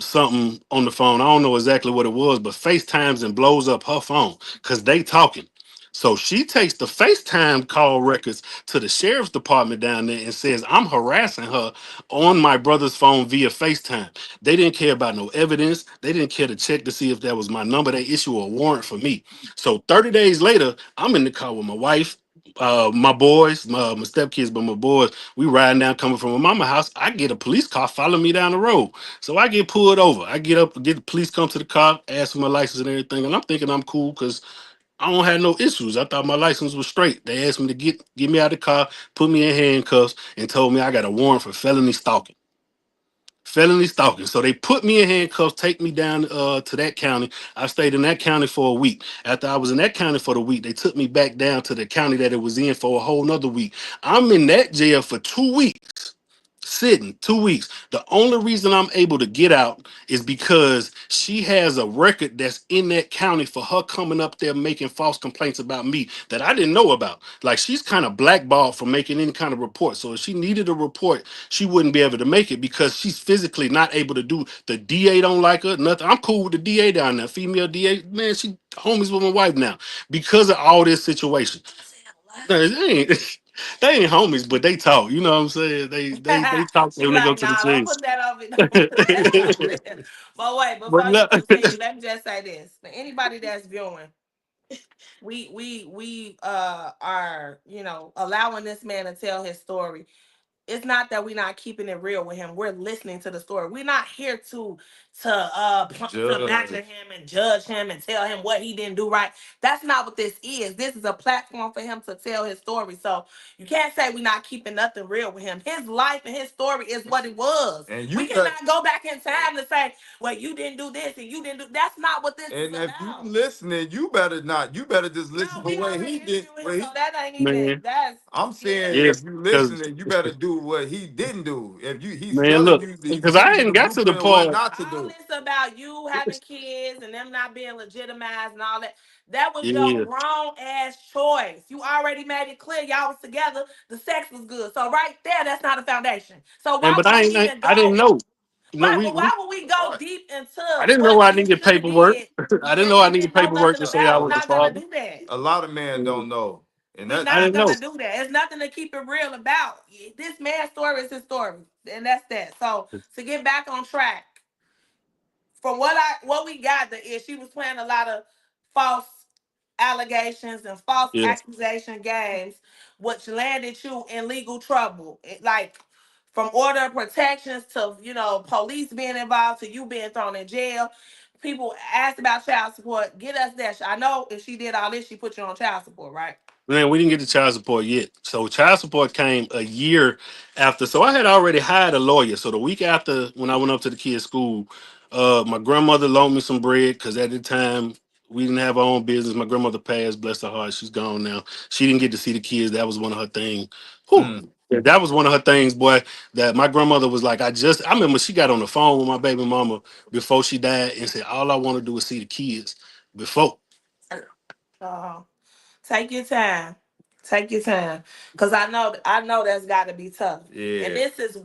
D: something on the phone. I don't know exactly what it was, but FaceTimes and blows up her phone because they talking. So she takes the FaceTime call records to the sheriff's department down there and says, I'm harassing her on my brother's phone via FaceTime. They didn't care about no evidence. They didn't care to check to see if that was my number. They issue a warrant for me. So 30 days later, I'm in the car with my wife. my boys, my stepkids, but my boys, we riding down coming from my mama house. I get a police car follow me down the road. So I get pulled over. I get up, get the police come to the car, ask for my license and everything. And I'm thinking I'm cool because I don't have no issues. I thought my license was straight. They asked me to get me out of the car, put me in handcuffs, and told me I got a warrant for felony stalking. Felony stalking. So they put me in handcuffs, take me down to that county. I stayed in that county for a week. After I was in that county for the week, they took me back down to the county that it was in for a whole nother week. I'm in that jail for 2 weeks. Sitting 2 weeks. The only reason I'm able to get out is because she has a record that's in that county for her coming up there making false complaints about me that I didn't know about. Like she's kind of blackballed from making any kind of report. So if she needed a report, she wouldn't be able to make it because she's physically not able to do. The DA don't like her. Nothing. I'm cool with the DA down there, female DA. Man, she homies with my wife now because of all this situation. No, they ain't, they ain't homies, but they talk. You know what I'm saying? They talk
B: She
D: when they go
B: like,
D: to the
B: nah, don't
D: chase.
B: put that on me. Don't put that on me. But wait,
D: But
B: before you
D: no,
B: continue, let me just say this. For anybody that's viewing, we are, allowing this man to tell his story. It's not that we're not keeping it real with him. We're listening to the story. We're not here to back
A: Judge.
B: him and judge him and tell him what he didn't do right. That's not what this is. This is a platform for him to tell his story. So you can't say we're not keeping nothing real with him. His life and his story is what it was.
A: And
B: We
A: you got
B: cannot go back in time to say, well, you didn't do this and you didn't do. That's not what this is
A: and if you
B: about.
A: listening, you better not. You better just
B: No,
A: listen the
B: we
A: way
B: already
A: he did.
B: interviewed him, so that ain't even.
D: man,
B: That's
A: I'm
B: yeah.
A: saying if
D: yes,
A: you
D: because
A: listening, you better do what he didn't do. If he's
D: man,
A: telling
D: look,
A: you, he's
D: because I
A: giving you
D: hadn't
A: the
D: got to the
A: blueprint of what
D: part.
A: not to
B: All
A: do.
B: this about you having kids and them not being legitimized and all that. That was your
D: Yeah,
B: grown ass choice. You already made it clear y'all was together. The sex was good. So right there, that's not a foundation. So
D: and
B: why
D: but
B: would
D: I
B: we
D: ain't,
B: even
D: I didn't
B: go?
D: know. You know,
B: Right, but why would we go
A: Right.
B: deep into
D: I didn't know
B: what
D: I
B: you
D: needed
B: should have
D: paperwork.
B: did
D: I didn't know
B: if
D: I
B: you
D: needed
B: didn't know
D: paperwork
B: nothing
D: to say
A: A,
D: I
B: about? We're
D: was the
B: not gonna
D: father.
B: do that.
A: a lot of men don't know, and
B: We
D: I
B: not
D: didn't know.
B: gonna do that. It's nothing to keep it real about. This man's story is his story, and that's that. So to get back on track, from what we got, the is she was playing a lot of false allegations and false
D: Yeah,
B: accusation games, which landed you in legal trouble. Like from order of protections to police being involved to you being thrown in jail. People asked about child support. Get us that. I know if she did all this, she put you on child support, right?
D: man, we didn't get the child support yet. So child support came a year after. So I had already hired a lawyer. So the week after, when I went up to the kids' school, my grandmother loaned me some bread because at the time we didn't have our own business. My grandmother passed, bless her heart. She's gone now. She didn't get to see the kids. That was one of her things. Whew.
A: mm,
D: Yeah, that was one of her things, boy. That my grandmother was like, I remember she got on the phone with my baby mama before she died and said, all I want to do is see the kids before.
B: Uh, Take your time. Take your time. Cause I know that's gotta be tough. And
A: yeah.
B: this is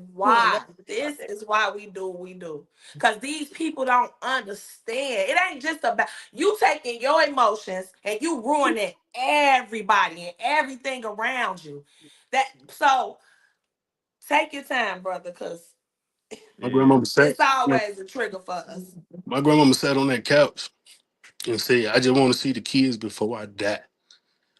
B: why we do what we do. Cause these people don't understand. It ain't just about you taking your emotions and you ruining everybody and everything around you. That so take your time, brother, cause
D: My
A: Yeah.
D: grandmama sat.
B: it's always a trigger for us.
D: My grandmama sat on that couch and said, I just want to see the kids before I die.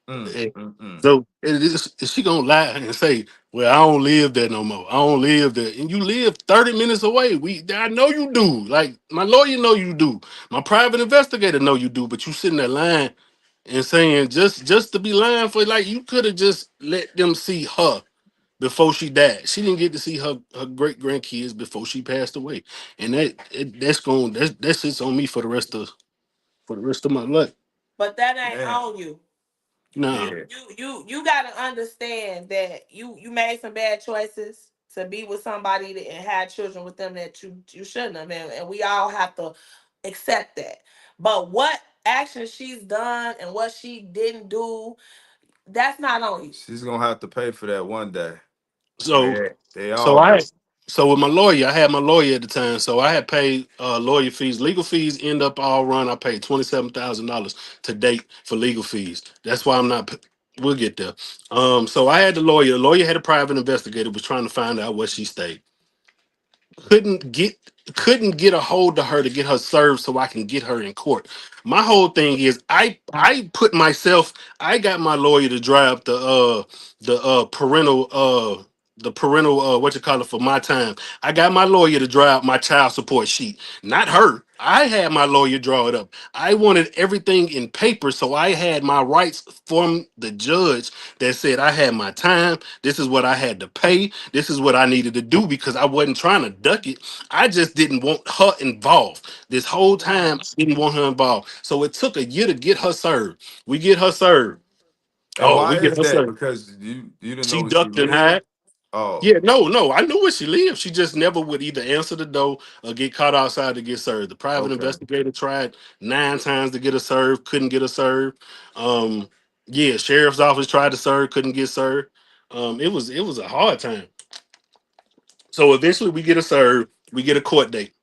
A: Mm,
D: And
A: mm, mm.
D: so is she gonna lie and say, well, I don't live there no more. I don't live there. And you live 30 minutes away. I know you do. Like my lawyer know you do. My private investigator know you do, but you sitting there lying and saying just to be lying for like you could have just let them see her before she died. She didn't get to see her great grandkids before she passed away. And that sits on me for the rest of my life.
B: But that ain't
A: Man.
B: on you.
D: Nah.
A: Yeah.
B: You gotta understand that you made some bad choices to be with somebody and have children with them that you shouldn't have, and we all have to accept that. But what action she's done and what she didn't do, that's not on you.
A: She's gonna have to pay for that one day.
D: So
A: They
D: so
A: all
D: I
A: do.
D: so with my lawyer, I had my lawyer at the time. So I had paid lawyer fees. Legal fees end up all run. I paid $27,000 to date for legal fees. That's why I'm not. We'll get there. So I had the lawyer. The lawyer had a private investigator was trying to find out where she stayed. couldn't get couldn't get a hold of her to get her served so I can get her in court. My whole thing is I put myself I got my lawyer to drive the parental what you call it for my time. I got my lawyer to draw out my child support sheet, not her. I had my lawyer draw it up. I wanted everything in paper, so I had my rights from the judge that said I had my time. This is what I had to pay. This is what I needed to do because I wasn't trying to duck it. I just didn't want her involved. This whole time, I didn't want her involved. So it took a year to get her served. We get her served.
A: And
D: Oh,
A: why
D: we get
A: is
D: her
A: that?
D: served.
A: Because you didn't know
D: She
A: where she
D: ducked and
A: lived?
D: hid.
A: Oh,
D: Yeah, no. I knew where she lived. She just never would either answer the door or get caught outside to get served. The private
A: okay.
D: investigator tried 9 times to get her served, couldn't get her served. Um, yeah, sheriff's office tried to serve, couldn't get served. It was a hard time. So eventually we get her served, we get a court date.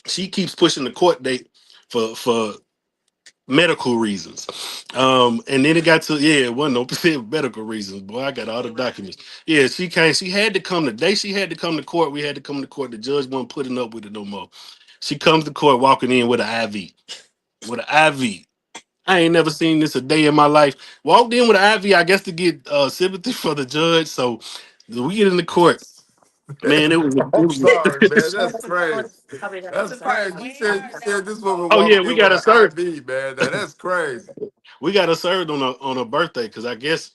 D: She keeps pushing the court date for medical reasons. And then it got to it wasn't no medical reasons. Boy, I got all the documents. Yeah, she came. She had to come the day she had to come to court. We had to come to court. The judge wasn't putting up with it no more. She comes to court walking in with an IV. With an IV. I ain't never seen this a day in my life. Walked in with an IV, I guess to get sympathy for the judge. So we get in the court. Man, it
A: I'm sorry, man.
D: was
A: That's crazy. That's crazy. You said this woman
D: oh yeah,
A: walked
D: we
A: in
D: got
A: with
D: a
A: an
D: search.
A: IV, man. Now that's crazy.
D: We got her served on a birthday because I guess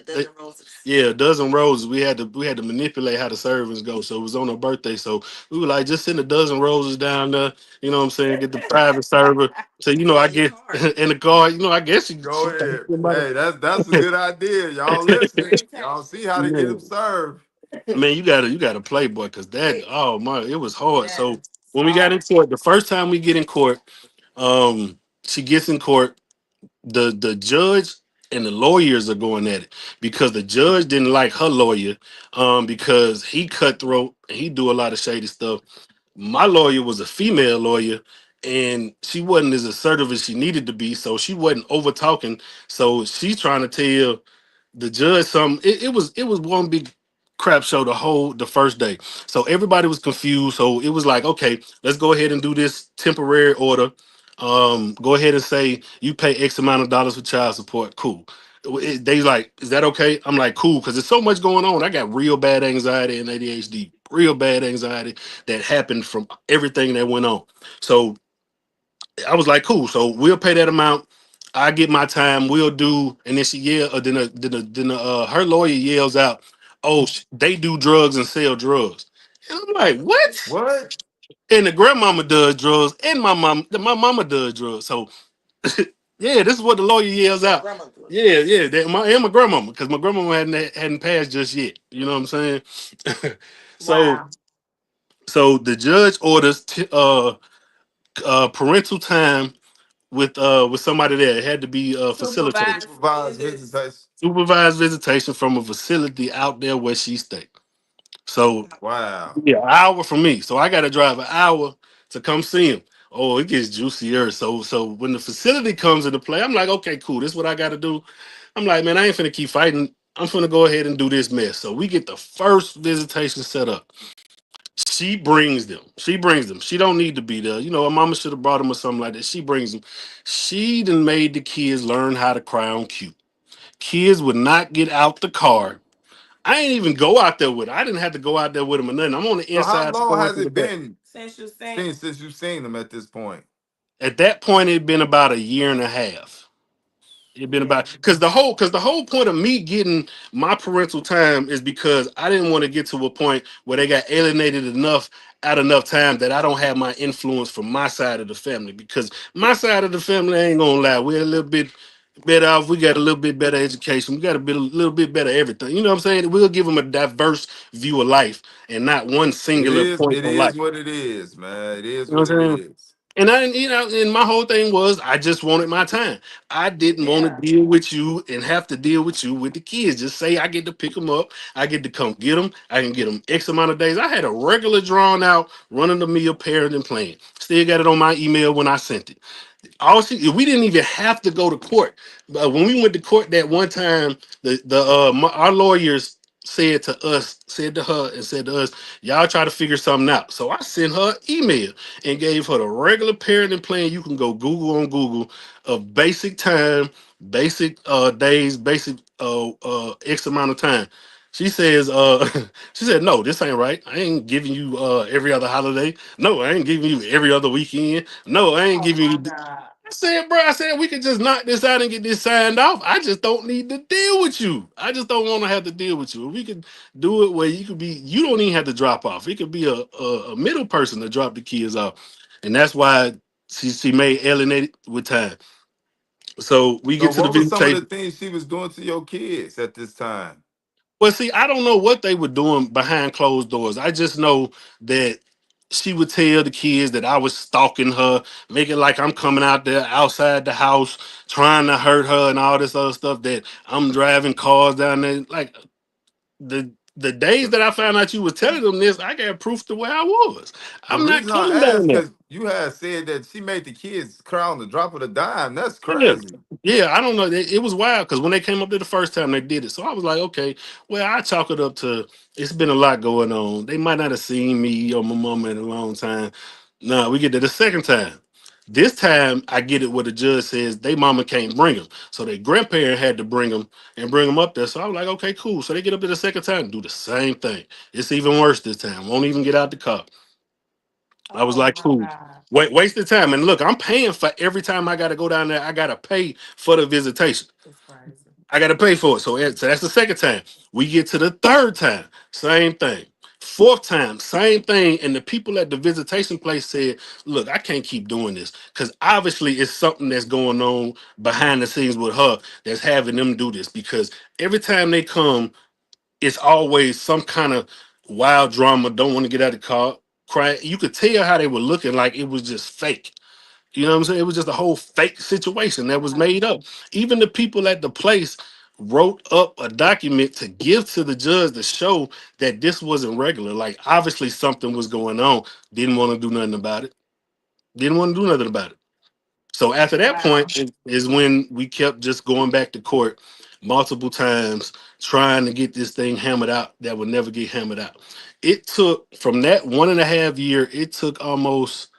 C: Dozen roses.
D: yeah, a dozen roses. We had to manipulate how the servings go. So it was on her birthday. So we were like, just send a dozen roses down there. You know what I'm saying? Get the private server. So I
C: In the
D: get
C: car.
D: in the car. I guess
A: Go
D: she thought
A: ahead.
D: somebody.
A: Hey, that's a good idea. Y'all listening? Y'all see how to get
D: Man,
A: them served?
D: man, you gotta play, boy, because that oh my, it was hard.
B: That
D: So
B: is
D: when we got in
B: hard.
D: court, the first time we get in court, she gets in court. The judge and the lawyers are going at it because the judge didn't like her lawyer because he cutthroat and he do a lot of shady stuff. My lawyer was a female lawyer and she wasn't as assertive as she needed to be, so she wasn't over talking. So she's trying to tell the judge something. It was one big crap show the first day. So everybody was confused. So it was like, okay, let's go ahead and do this temporary order. Go ahead and say you pay X amount of dollars for child support. Cool. They like, is that okay? I'm like, cool, because there's so much going on. I got real bad anxiety and ADHD, real bad anxiety that happened from everything that went on. So I was like, cool. So we'll pay that amount. I get my time. We'll do. And then she yell. Her lawyer yells out, "Oh, they do drugs and sell drugs." And I'm like, what?
A: What?
D: And the grandmama does drugs, and my mama does drugs. So yeah, this is what the lawyer yells
C: Your
D: out.
C: grandma good.
D: Yeah. That my grandmama, because my grandmama hadn't passed just yet. You know what I'm saying? so
B: Wow.
D: so the judge orders parental time with somebody there. It had to be facilitated.
B: Supervised
A: Supervised
B: visits.
A: visitation.
D: Supervised visitation from a facility out there where she stayed. So
A: Wow.
D: yeah, an hour from me. So I gotta drive an hour to come see him. Oh, it gets juicier. So when the facility comes into play, I'm like, okay, cool. This is what I gotta do. I'm like, man, I ain't finna keep fighting. I'm finna go ahead and do this mess. So we get the first visitation set up. She brings them. She brings them. She don't need to be there. Her mama should have brought them or something like that. She brings them. She done made the kids learn how to cry on cue. Kids would not get out the car. I ain't even go out there with her. I didn't have to go out there with them or nothing. I'm on the
A: So how
D: inside
A: long
D: going
A: has
D: to the
A: it
D: back.
A: been
B: Since you seen
A: since you've seen them at this point?
D: At that point, it'd been about a year and a half. It'd been
B: yeah.
D: about because the whole point of me getting my parental time is because I didn't want to get to a point where they got alienated enough at enough time that I don't have my influence from my side of the family. Because my side of the family, I ain't gonna lie, we're a little bit better off. We got a little bit better education. We got a little bit better everything. You know what I'm saying? We'll give them a diverse view of life and not one
A: It
D: singular
A: is.
D: point
A: It
D: on
A: is
D: life.
A: what it is, man. It is
D: You know
A: what
D: what
A: it
D: I'm saying?
A: is.
D: And my whole thing was I just wanted my time. I didn't want to
B: Yeah.
D: deal with you and have to deal with you with the kids. Just say I get to pick them up. I get to come get them. I can get them X amount of days. I had a regular drawn out running the meal parenting plan. Still got it on my email when I sent it. We didn't even have to go to court. But when we went to court that one time, our lawyers said to her and said to us, y'all try to figure something out. So I sent her an email and gave her the regular parenting plan. You can go Google on Google of basic time, basic days, basic X amount of time. She says, she said, no, this ain't right. I ain't giving you every other holiday. No, I ain't giving you every other weekend. No, I ain't
B: Oh
D: giving
B: my
D: you.
B: God.
D: I said, bro, I said we could just knock this out and get this signed off. I just don't need to deal with you. I just don't want to have to deal with you. We could do it where you could be, you don't even have to drop off. It could be a middle person to drop the kids off. And that's why she made alienated with time. So we
A: So
D: get to the
A: what was some of the
D: visitation.
A: things she was doing to your kids at this time?
D: Well, see, I don't know what they were doing behind closed doors. I just know that she would tell the kids that I was stalking her, making like I'm coming out there outside the house, trying to hurt her and all this other stuff, that I'm driving cars down there. Like the days that I found out you was telling them this, I got proof to where I was.
A: The
D: I'm not
A: reason I
D: coming down
A: asked,
D: there.
A: because you had said that she made the kids cry on the drop of a dime. That's
D: Yeah,
A: crazy.
D: yeah, I don't know. It was wild because when they came up there the first time, they did it. So I was like, okay, well, I chalk it up to it's been a lot going on. They might not have seen me or my mama in a long time. No, we get to the second time. This time, I get it where the judge says they mama can't bring them, so their grandparent had to bring them and bring them up there. So I was like, okay, cool. So they get up there the second time, do the same thing. It's even worse this time. Won't even get out the car. I was
B: Oh
D: like,
B: my
D: cool.
B: God.
D: Wait, wasted time. And look, I'm paying for every time I got to go down there. I got to pay for the visitation.
B: It's crazy.
D: I got to pay for it. So that's the second time. We get to the third time, same thing. Fourth time, same thing. And the people at the visitation place said, look, I can't keep doing this because obviously it's something that's going on behind the scenes with her that's having them do this because every time they come, it's always some kind of wild drama. Don't want to get out of the car, cry. You could tell how they were looking like it was just fake. You know what I'm saying? It was just a whole fake situation that was
B: Wow.
D: made up. Even the people at the place wrote up a document to give to the judge to show that this wasn't regular. Like obviously something was going on. Didn't want to do nothing about it. Didn't want to do nothing about it. So after that
B: Wow.
D: point is when we kept just going back to court multiple times trying to get this thing hammered out that would never get hammered out. It took from that 1.5 year, it took almost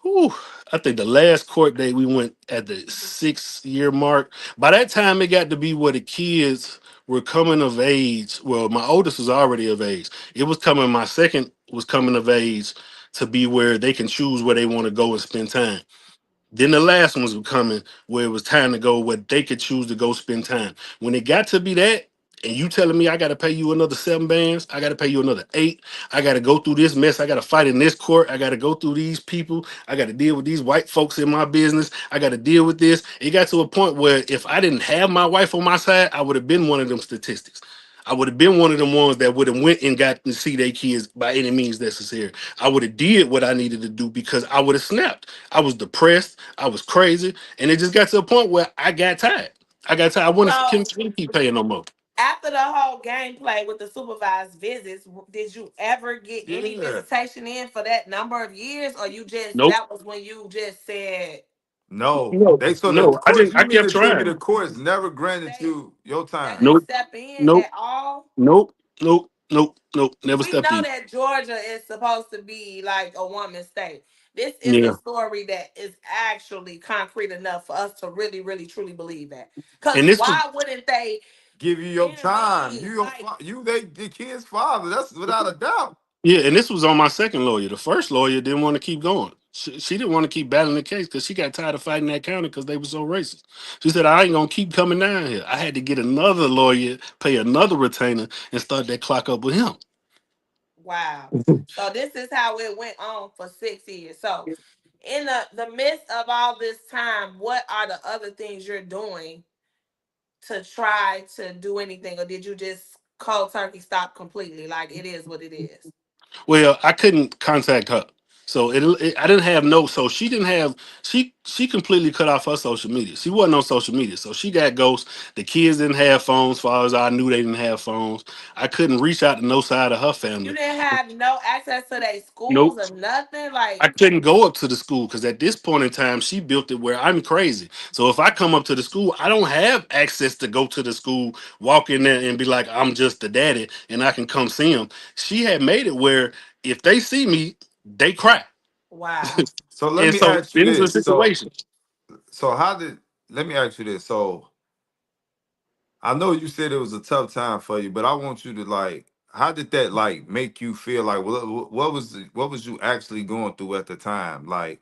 D: whew, I think the last court date we went at the 6 year mark. By that time it got to be where the kids were coming of age. Well, my oldest was already of age. It was coming, my second was coming of age to be where they can choose where they want to go and spend time. Then the last ones were coming where it was time to go where they could choose to go spend time. When it got to be that, and you telling me I got to pay you another 7 bands, I got to pay you another 8, I got to go through this mess, I got to fight in this court, I got to go through these people, I got to deal with these white folks in my business, I got to deal with this. It got to a point where if I didn't have my wife on my side, I would have been one of them statistics. I would have been one of them ones that would have went and got to see their kids by any means necessary. I would have did what I needed to do because I would have snapped. I was depressed. I was crazy, and it just got to a point where I got tired. I got tired. I wanted to
B: So
D: keep paying no more.
B: after the whole gameplay with the supervised visits, did you ever get any
A: Yeah.
B: visitation in for that number of years, or you just
D: Nope.
B: that was when you just said
A: No.
D: No.
A: They so the
D: No. I
A: courts,
D: didn't.
A: you
D: I
A: mean
D: kept
A: to tell me
D: trying.
A: the courts never granted
B: they
A: you your
B: they
A: time?
B: didn't
D: Nope.
B: step in
D: Nope.
B: at all?
D: Nope. Nope. Nope. Nope. Never
B: We
D: stepped
B: know
D: in.
B: that Georgia is supposed to be like a woman's state. This is a
D: Yeah.
B: story that is actually concrete enough for us to really, really, truly believe that. Because
D: And this was
B: why wouldn't they
A: Give you your time.
B: intervene? Like,
A: You they the kid's father. That's without a doubt.
D: Yeah, and this was on my second lawyer. The first lawyer didn't want to keep going. She didn't want to keep battling the case because she got tired of fighting that county because they were so racist. She said, I ain't gonna keep coming down here. I had to get another lawyer, pay another retainer, and start that clock up with him.
B: wow. So this is how it went on for 6 years. So in the midst of all this time, what are the other things you're doing to try to do anything, or did you just cold turkey stop completely? Like it is what it is.
D: Well, I couldn't contact her. So I didn't have no. So she didn't have. She completely cut off her social media. She wasn't on social media. So she got ghosts. The kids didn't have phones. As far as I knew, they didn't have phones. I couldn't reach out to no side of her
B: You
D: family.
B: didn't have no access to their schools
D: Nope.
B: or nothing.
D: I
B: Like,
D: couldn't go up to the school because at this point in time, she built it where I'm crazy. So if I come up to the school, I don't have access to go to the school, walk in there and be like, I'm just the daddy and I can come see them. She had made it where if they see me, they cry.
B: wow.
A: So let
D: And
A: me
D: so
A: ask you
D: it is a
A: this.
D: situation.
A: So how did let me ask you this. So I know you said it was a tough time for you, but I want you to like, how did that like make you feel? Like, what was you actually going through at the time? Like,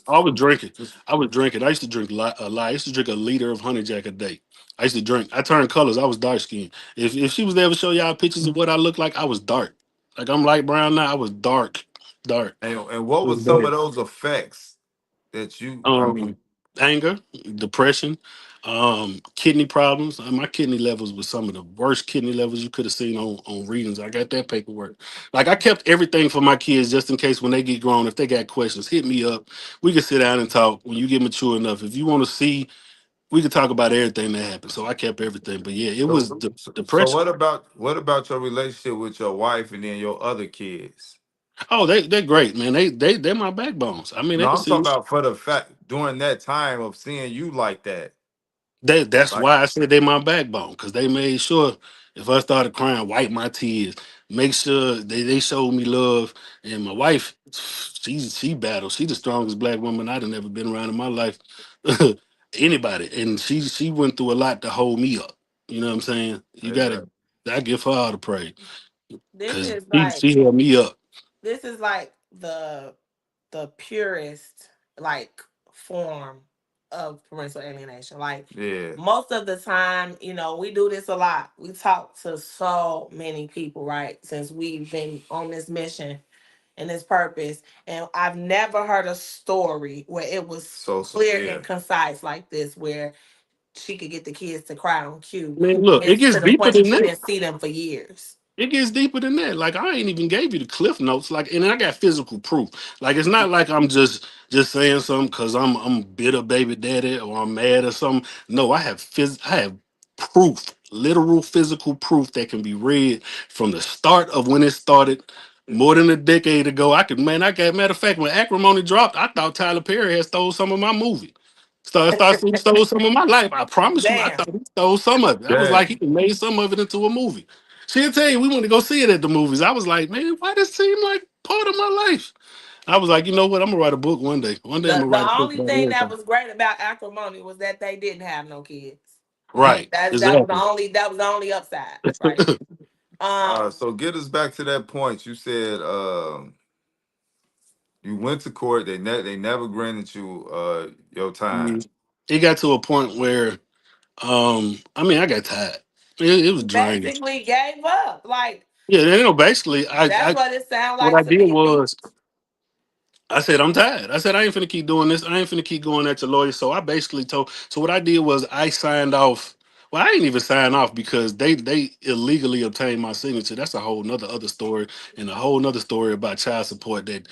D: I was drinking.
A: just
D: I was drinking. I used to drink a lot. I used to drink a liter of honey jack a day. I used to drink. I turned colors. I was dark skinned. If she was there to show y'all pictures of what I looked like, I was dark. Like I'm light brown now. I was dark, dark.
A: and what
D: It was
A: was some of
D: bad.
A: those effects that you? I
D: Um,
A: mean,
D: anger, depression, kidney problems. My kidney levels were some of the worst kidney levels you could have seen on readings. I got that paperwork. Like I kept everything for my kids just in case when they get grown, if they got questions, hit me up. We can sit down and talk when you get mature enough. If you want to see, we could talk about everything that happened. So I kept everything. But yeah, it was
A: so
D: depression.
A: what about your relationship with your wife and then your other kids?
D: Oh, they're great, man. They're my backbones. I mean, they
A: No,
D: can
A: I'm
D: see
A: talking
D: me.
A: about for the fact during that time of seeing you like that.
D: That's
A: Like,
D: why I said they my backbone because they made sure if I started crying, wipe my tears, make sure they showed me love. And my wife, she battles. She the strongest black woman I'd have ever been around in my life. Anybody, and she went through a lot to hold me up. You know what I'm saying? You gotta,
A: exactly.
D: I give her all the praise
B: This
D: because
B: is like
D: she held me up.
B: this is like the purest like form of parental alienation. Like
A: Yeah.
B: most of the time, we do this a lot. We talk to so many people, right? Since we've been on this mission and this purpose. And I've never heard a story where it was
A: So
B: clear
A: yeah.
B: and concise like this, where she could get the kids to cry on cue.
D: Man, look,
B: And
D: it
B: it's
D: gets
B: to the
D: deeper
B: point
D: than
B: that you
D: that.
B: didn't see them for years.
D: It gets deeper than that. Like I ain't even gave you the cliff notes. Like, and I got physical proof. Like it's not like I'm just saying something because I'm bitter baby daddy or I'm mad or something. No, I have proof, literal physical proof that can be read from the start of when it started. More than a decade ago, I got matter of fact when acrimony dropped, I thought Tyler Perry had stole some of my movie. Stole some of my life. I promise you, I
B: Damn.
D: thought he stole some of it. I was like,
A: Dang.
D: he made some of it into a movie. She'll tell you we want to go see it at the movies. I was like, man, why does seem like part of my life? I was like, you know what? I'm gonna write a book one day. One day I'm
B: The
D: gonna write a
B: the
D: book
B: only
D: about
B: thing that
D: everything.
B: was great about acrimony was that they didn't have no kids.
D: Right. Exactly.
B: That was the only upside, right? Um,
A: So get us back to that point. You said you went to court. They never granted you your time.
D: Mhm. It got to a point where I mean I got tired. It was draining.
B: basically gave up. Like
D: Yeah, basically
B: that's
D: I
B: what it sounded
D: what
B: like
D: I
B: to
D: did
B: me.
D: was I said, I'm tired. I said, I ain't finna keep doing this. I ain't finna keep going at your lawyer. So I basically told, so what I did was I signed off. Well, I didn't even sign off because they illegally obtained my signature. That's a whole nother other story and a whole nother story about child support that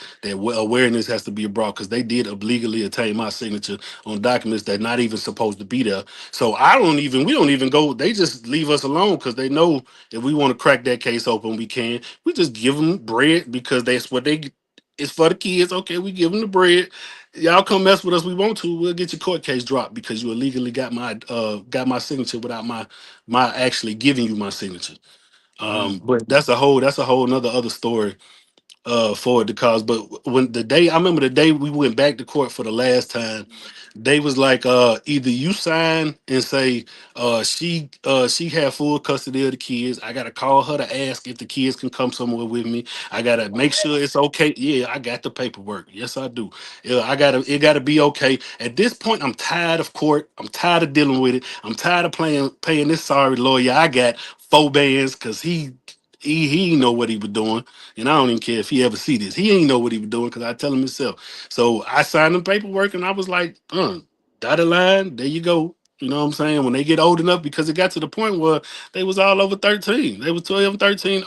D: awareness has to be brought because they did illegally obtain my signature on documents that not even supposed to be there. So we don't even go. They just leave us alone because they know if we want to crack that case open, we can. We just give them bread because that's what they it's for the kids. Okay, we give them the bread. Y'all come mess with us. We want to. We'll get your court case dropped because you illegally got my signature without my actually giving you my signature.
A: Mm.
D: But that's a whole nother other story for it to cause. But when the day I remember the day we went back to court for the last time, they was like, either you sign and say she had full custody of the kids. I gotta call her to ask if the kids can come somewhere with me. I gotta make sure it's okay. Yeah, I got the paperwork. Yes, I do. Yeah, it gotta be okay. At this point, I'm tired of court. I'm tired of dealing with it. I'm tired of paying this sorry lawyer. I got 4 bands because he know what he was doing. And I don't even care if he ever see this. He ain't know what he was doing because I tell him himself. So I signed the paperwork and I was like, dotted line, there you go. You know what I'm saying? When they get old enough, because it got to the point where they was all over 13. They was 12, 13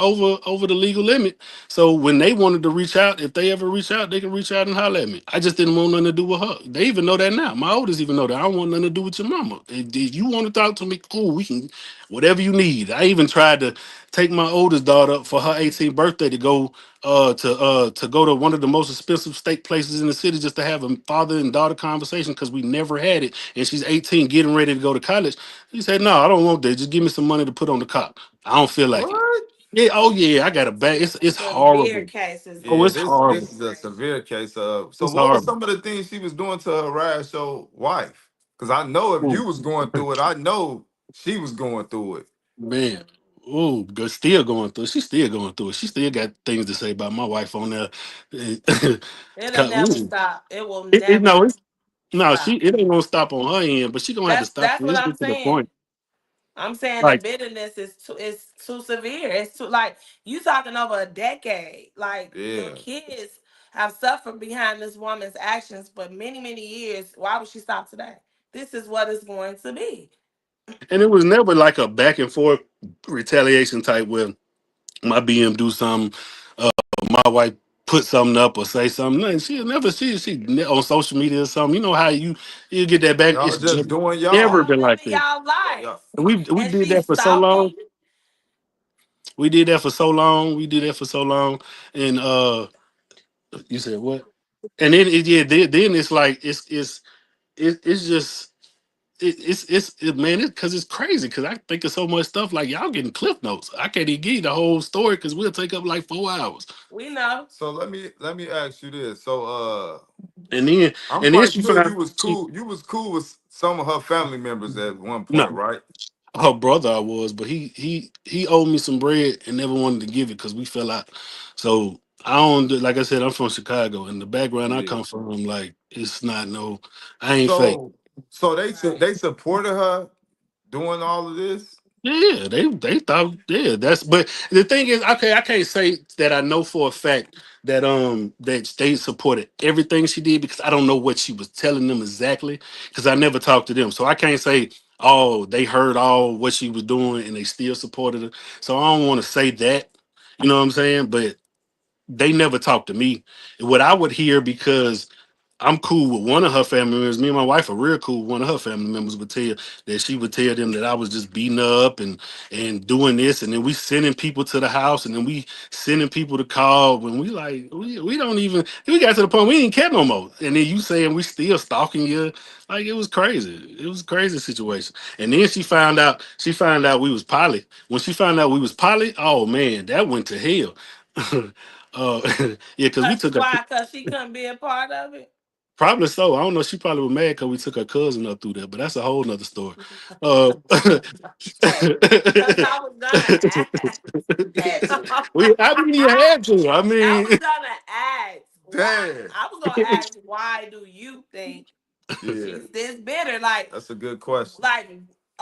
D: over the legal limit. So when they wanted to reach out, if they ever reach out, they can reach out and holler at me. I just didn't want nothing to do with her. They even know that now. My oldest even know that. I don't want nothing to do with your mama. If you want to talk to me, cool. We can, whatever you need. I even tried to take my oldest daughter for her 18th birthday to go to go to one of the most expensive steak places in the city just to have a father and daughter conversation because we never had it. And she's 18, getting ready to go to college. He said, "No, I don't want that. Just give me some money to put on the cop. I don't feel like it."
A: What?
D: Yeah, oh yeah, I got a bad. It's
B: Severe
D: horrible.
B: cases
D: Oh,
A: Yeah,
D: it's
B: going on.
A: this
D: horrible.
A: is a severe case of. So,
D: It's
A: what was
D: horrible.
A: some of the things she was doing to harass your wife? Because I know if
D: Ooh,
A: you was going through it, I know she was going through it.
D: man. Oh, still going through it. She's still going through it. She still got things to say about my wife on there.
B: It'll never
D: Ooh.
B: stop. It will
D: It,
B: never
D: no, it's no,
B: stop.
D: it ain't gonna stop on her end, but she gonna have to stop.
B: That's what
D: This
B: I'm
D: get to the
B: saying.
D: point.
B: I'm saying the
D: Like,
B: bitterness is too severe. It's too like you talking over a decade. Like your
A: Yeah.
B: kids have suffered behind this woman's actions for many years. Why would she stop today? This is what it's going to be.
D: and it was never like a back and forth retaliation type where my BM do something, my wife put something up or say something. Nothing. She never on social media or something. You know how you get that back.
A: Y'all
D: It's
A: just
D: just
A: doing
D: never
A: y'all.
D: been like
B: Living
D: that.
B: y'all
A: Yeah, yeah.
B: lives.
D: We
B: And
D: did
B: she's
D: that for so long.
B: stalking.
D: We did that for so long. We did that for so long. And you said what? And then then it's like it's just man, because it's crazy. Because I think of so much stuff like y'all getting cliff notes. I can't even give you the whole story because we'll take up like 4 hours.
B: We know.
A: So let me ask you this. So
D: And then
A: I'm
D: and then
A: quite
D: she
A: sure
D: found
A: you was
D: she
A: cool. You was cool with some of her family members at one
D: no,
A: point, right?
D: her brother I was, but he owed me some bread and never wanted to give it because we fell out. So I don't like I said, I'm from Chicago and the background I
A: Yeah.
D: come from, like it's not no, I ain't fake.
A: So so
B: Right.
A: they supported her doing all of this.
D: Yeah, they thought that's but the thing is, okay, I can't say that I know for a fact that they supported everything she did because I don't know what she was telling them exactly because I never talked to them. So I can't say, oh, they heard all what she was doing and they still supported her. So I don't want to say that. You know what I'm saying? But they never talked to me. What I would hear because I'm cool with one of her family members. Me and my wife are real cool. One of her family members would tell that she would tell them that I was just beating her up and doing this, and then we sending people to the house, and then we sending people to call. When we like we don't even we got to the point we didn't care no more. And then you saying we still stalking you, like it was crazy. It was a crazy situation. And then she found out we was poly. When she found out we was poly, oh man, that went to hell. Yeah, because we
B: Cause
D: took a
B: why? Cause she couldn't be a part of it.
D: probably so. I don't know. She probably was mad because we took her cousin up through there, but that's a whole nother story. Uh,
B: Hey, cause I was gonna ask.
C: Had to.
D: I mean, you had to. I
B: I
D: mean,
B: was gonna ask why.
A: Damn.
B: I was gonna ask why do you think
A: Yeah.
B: she's this bitter? Like,
A: That's a good question.
B: like,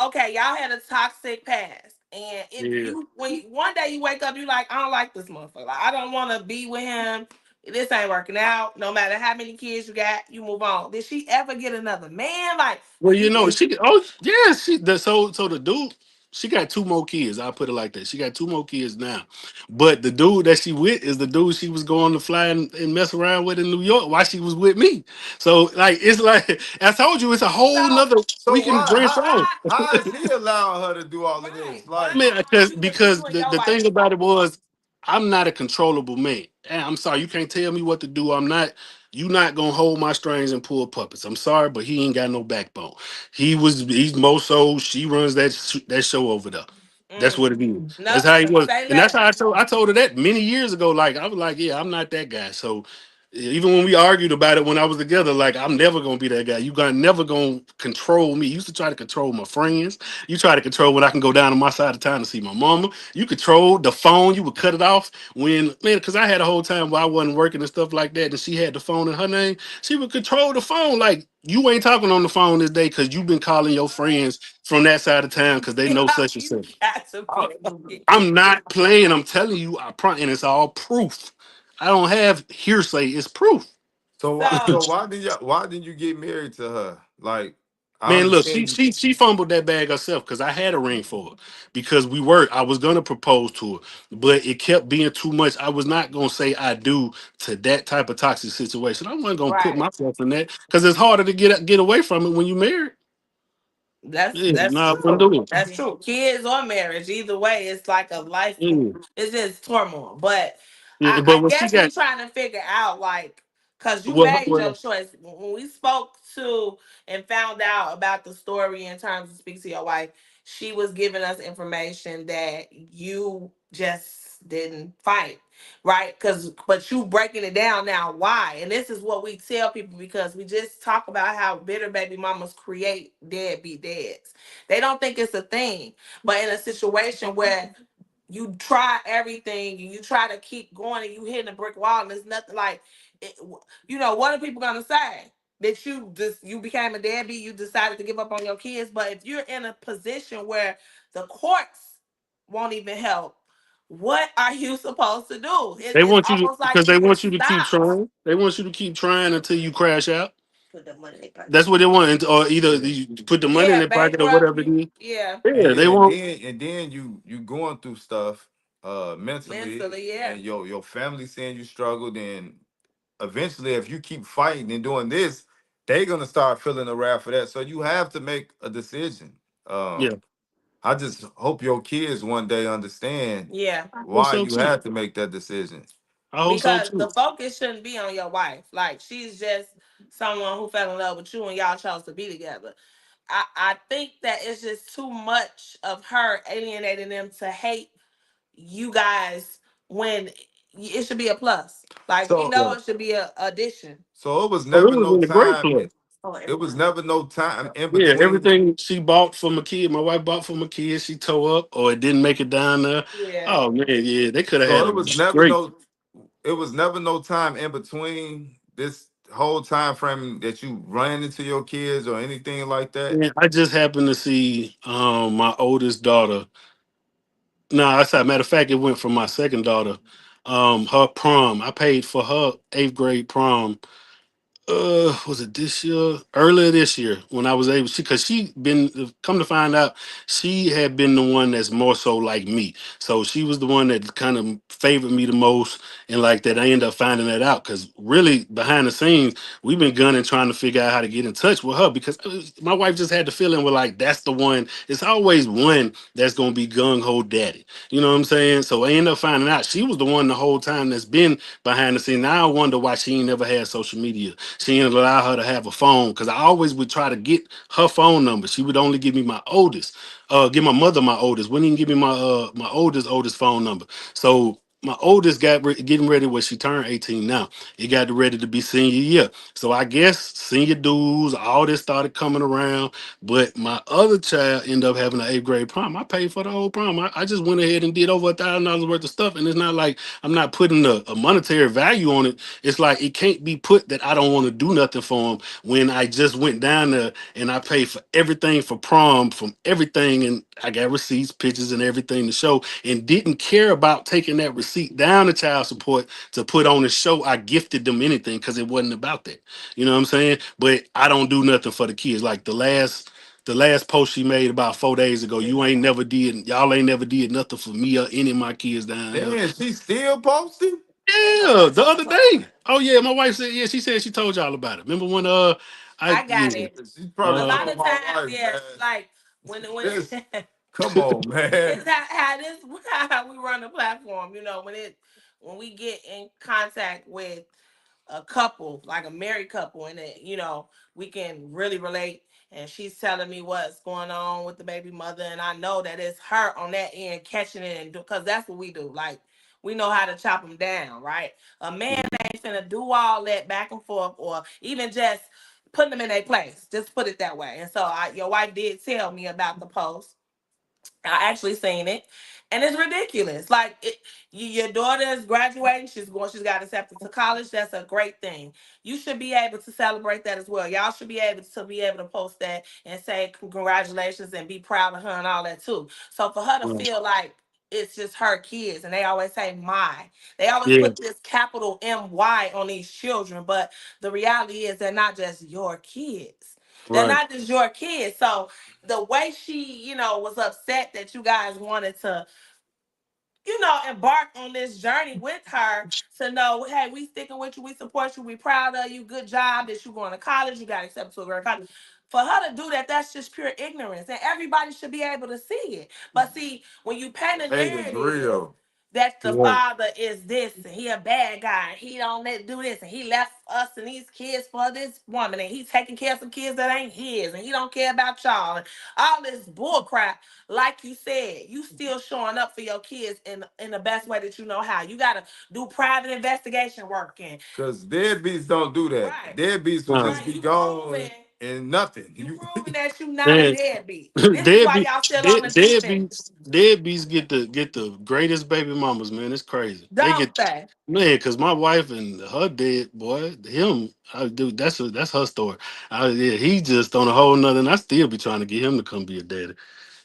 B: okay, y'all had a toxic past, and if
D: yeah.
B: you when one day you wake up, you like, I don't like this motherfucker. Like, I don't want to be with him. This ain't working out. No matter how many kids you got, you move on. Did she ever get another man? Like,
D: Well,
B: you just
D: she. Oh, yeah. So the dude. She got two more kids. I'll put it like that. She got two more kids now. But the dude that she with is the dude she was going to fly and mess around with in New York while she was with me. So like it's like I told you, it's a whole
B: so
D: nother we
A: So
D: can
A: why
D: branch off.
B: why?
A: how is he allowing her to do all of
B: Right?
A: this?
B: Why
D: I
A: Like,
D: mean,
B: are you
D: because
B: you and your
D: the
B: wife
D: thing about it
B: talking?
D: was, I'm not a controllable man. And I'm sorry, you can't tell me what to do. I'm not. You not gonna hold my strings and pull puppets. I'm sorry, but he ain't got no backbone. He's more so. She runs that show over there. That's
B: Mm.
D: what it is.
B: No,
D: That's how he was,
B: say
D: and that's
B: less.
D: how I told her that many years ago. Like I was like, yeah, I'm not that guy. So even when we argued about it when I was together, like I'm never gonna be that guy. You got never gonna control me. You used to try to control my friends. You try to control when I can go down to my side of town to see my mama. You control the phone. You would cut it off when man, because I had a whole time where I wasn't working and stuff like that, and she had the phone in her name. She would control the phone. Like you ain't talking on the phone this day because you've been calling your friends from that side of town because they know such and
B: You
D: such.
B: got to be
D: I'm not playing. I'm telling you, and it's all proof. I don't have hearsay. It's proof.
A: so
B: so.
A: why did you get married to her? Like, I
D: Man, look,
A: understand you.
D: she fumbled that bag herself because I had a ring for her because I was gonna propose to her, but it kept being too much. I was not gonna say I do to that type of toxic situation. I wasn't gonna put
B: Right.
D: myself in that because it's harder to get away from it when you married. Yeah, no,
B: That's
D: I wouldn't
B: true.
D: do it.
B: That's true. Kids or marriage, either way, it's like a life.
D: Yeah.
B: It's just turmoil. But
D: Yeah,
B: I
D: but when she
B: guess we
D: got
B: trying to figure out like, cause you
D: well,
B: made your
D: well,
B: choice when we spoke to and found out about the story in terms of speak to your wife. She was giving us information that you just didn't fight, right? Cause but you breaking it down now. Why? And this is what we tell people because we just talk about how bitter baby mamas create deadbeat dads. They don't think it's a thing, but in a situation where you try everything and you try to keep going and you hitting a brick wall and there's nothing like it, what are people gonna say that you became a deadbeat, you decided to give up on your kids. But if you're in a position where the courts won't even help, what are you supposed to do?
D: they
B: It's
D: want you to
B: almost like
D: because they
B: you were
D: want you to keep
B: stopped.
D: trying. They want you to keep trying until you crash out.
B: Put the money in their pocket.
D: That's what they want, or either
A: Yeah.
D: you put the money in
B: Yeah,
D: their pocket or
B: bankrupt
D: whatever it
B: you.
D: is.
B: Yeah,
D: Yeah, they
A: Yeah,
D: want.
A: and then you going through stuff mentally,
B: mentally. Yeah,
A: and your family seeing you struggle. Then eventually, if you keep fighting and doing this, they gonna start feeling the wrath for that. So you have to make a decision.
D: Yeah,
A: I just hope your kids one day understand
B: yeah.
D: I hope
A: why
D: so
A: you
D: too.
A: had to make that decision.
D: I hope so
B: Because
D: too.
B: the focus shouldn't be on your wife. Like she's just someone who fell in love with you and y'all chose to be together. I think that it's just too much of her alienating them to hate you guys when it should be a plus. Like we
A: So
B: know it should be a addition.
A: so it was
D: Oh, it
A: never
D: was
A: no
D: in a great
A: time.
D: place.
A: It was never no time in
D: Yeah,
A: between.
D: everything she bought for my kid, my wife bought for my kid, she tore up or it didn't make it down there.
B: Yeah.
D: Oh man, yeah, they could have
A: So
D: had
A: it
D: a
A: was never
D: great.
A: no. It was never no time in between this whole time frame that you ran into your kids or anything like that.
D: Man, I just happened to see my oldest daughter. No, that's a matter of fact, it went from my second daughter. Her prom. I paid for her eighth grade prom was it this year, earlier this year, when I was able, because she been, come to find out, she had been the one that's more so like me, so she was the one that kind of favored me the most. And like that, I ended up finding that out because really behind the scenes we've been gunning trying to figure out how to get in touch with her because my wife just had the feeling we're like that's the one. It's always one that's gonna be gung-ho daddy, you know what I'm saying? So I ended up finding out she was the one the whole time that's been behind the scene. Now I wonder why she ain't never had social media. She didn't allow her to have a phone because I always would try to get her phone number. She would only give me my oldest, give my mother my oldest. Wouldn't even give me my oldest phone number. So my oldest getting ready when she turned 18 now. It got ready to be senior year. So I guess senior dues, all this started coming around. But my other child ended up having an eighth grade prom. I paid for the whole prom. I just went ahead and did over $1,000 worth of stuff. And it's not like I'm not putting a monetary value on it. It's like it can't be put that I don't want to do nothing for them when I just went down there and I paid for everything for prom, from everything, and I got receipts, pictures, and everything to show, and didn't care about taking that receipt down to child support to put on the show. I gifted them anything because it wasn't about that. You know what I'm saying? But I don't do nothing for the kids. Like the last post she made about 4 days ago, y'all ain't never did nothing for me or any of my kids down here.
A: Then she still posted.
D: Yeah, the other day. Oh yeah, my wife said, yeah, she said she told y'all about it. Remember when I
B: I got
D: yeah.
B: it.
A: She
B: A
A: probably
D: Uh
B: lot
A: told
B: of
A: my
B: times,
A: wife,
B: yeah,
A: man.
B: like when
A: This, come on,
B: it's
A: man.
B: how this how we run the platform. When we get in contact with a couple, like a married couple, and we can really relate. And she's telling me what's going on with the baby mother, and I know that it's her on that end catching it, and because that's what we do. Like we know how to chop them down, right? A man ain't finna do all that back and forth, or even just putting them in their place. Just put it that way. And so, your wife did tell me about the post. I actually seen it, and it's ridiculous. Like your daughter is graduating. She's got accepted to college. That's a great thing. You should be able to celebrate that as well. Y'all should be able to post that and say congratulations and be proud of her and all that too. So for her to
D: uh,
B: feel like it's just her kids, and they always say my, they always
D: yeah.
B: put this capital MY on these children, but the reality is they're not just your kids. They're
A: Right.
B: not just your kids. So the way she, was upset that you guys wanted to, embark on this journey with her to know, hey, we sticking with you, we support you, we proud of you, good job that you going to college, you got accepted to a great college. For her to do that, that's just pure ignorance, and everybody should be able to see it. But see, when you paint a
A: Hey, it's
B: narrative
A: real.
B: that the
D: Yeah.
B: father is this and he a bad guy and he don't do this and he left us and these kids for this woman and he's taking care of some kids that ain't his and he don't care about y'all and all this bull crap. Like you said, you still showing up for your kids in the best way that you know how. You gotta do private investigation work and
A: Because deadbeats don't do that.
B: right,
A: Deadbeats would
D: Uh,
A: just
B: right.
A: be gone and nothing.
B: You proving that you not a
D: and
B: deadbeat. This is why
D: deadbeat,
B: y'all still on the defense,
D: deadbeats get the greatest baby mamas, man. It's crazy. They
B: don't
D: get
B: they?
D: man, because my wife and her dead boy, him, I do. That's her story. Yeah, he just on a whole nother, and I still be trying to get him to come be a daddy.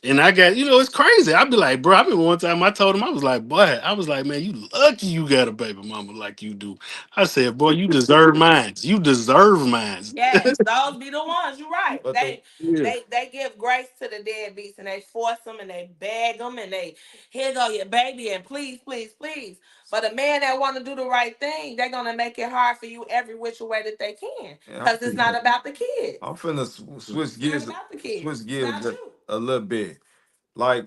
D: And I got, it's crazy. I'd be like, bro, I remember one time I told him, I was like, boy, I was like, man, you lucky you got a baby mama like you do. I said, boy, you deserve mine. You deserve mine.
B: Yes, those be the ones. You're right.
A: But the
D: Yeah.
B: They give grace to the deadbeats and they force them and they beg them and they here go your baby and please, please, please. But a man that want to do the right thing, they're gonna make it hard for you every which way that they can
A: yeah,
B: because it's not about the kids.
A: I'm finna switch
B: It's not
A: gears,
B: about the kids.
A: switch
B: It's
A: gears
B: about you.
A: a little bit. Like,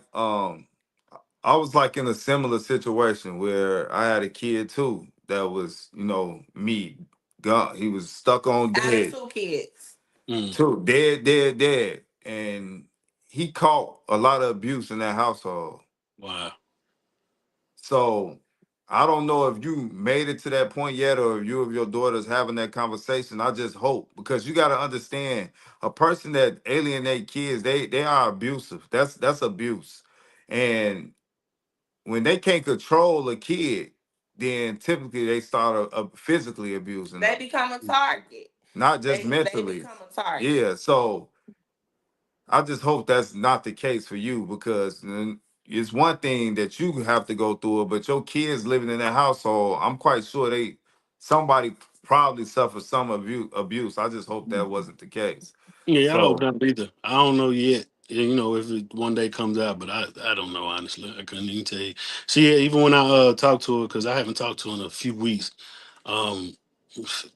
A: I was like in a similar situation where I had a kid too that was, me. God, he was stuck on
B: Out of
A: dead,
B: two kids.
D: Mm,
A: too, dead, dead, dead, and he caught a lot of abuse in that household.
D: wow.
A: So I don't know if you made it to that point yet, or if you of your daughters having that conversation. I just hope, because you got to understand, a person that alienate kids, they are abusive. That's abuse, and when they can't control a kid, then typically they start physically abusing
B: They
A: them,
B: become a target.
A: not just
B: They
A: mentally.
B: become a target.
A: Yeah, so I just hope that's not the case for you, because it's one thing that you have to go through it, but your kids living in that household, I'm quite sure somebody probably suffered some abuse. I just hope that wasn't the case.
D: Yeah, I hope
A: So
D: not either. I don't know yet. If it one day comes out, but I don't know honestly. I couldn't even tell you. She even when I talked to her because I haven't talked to her in a few weeks. Um,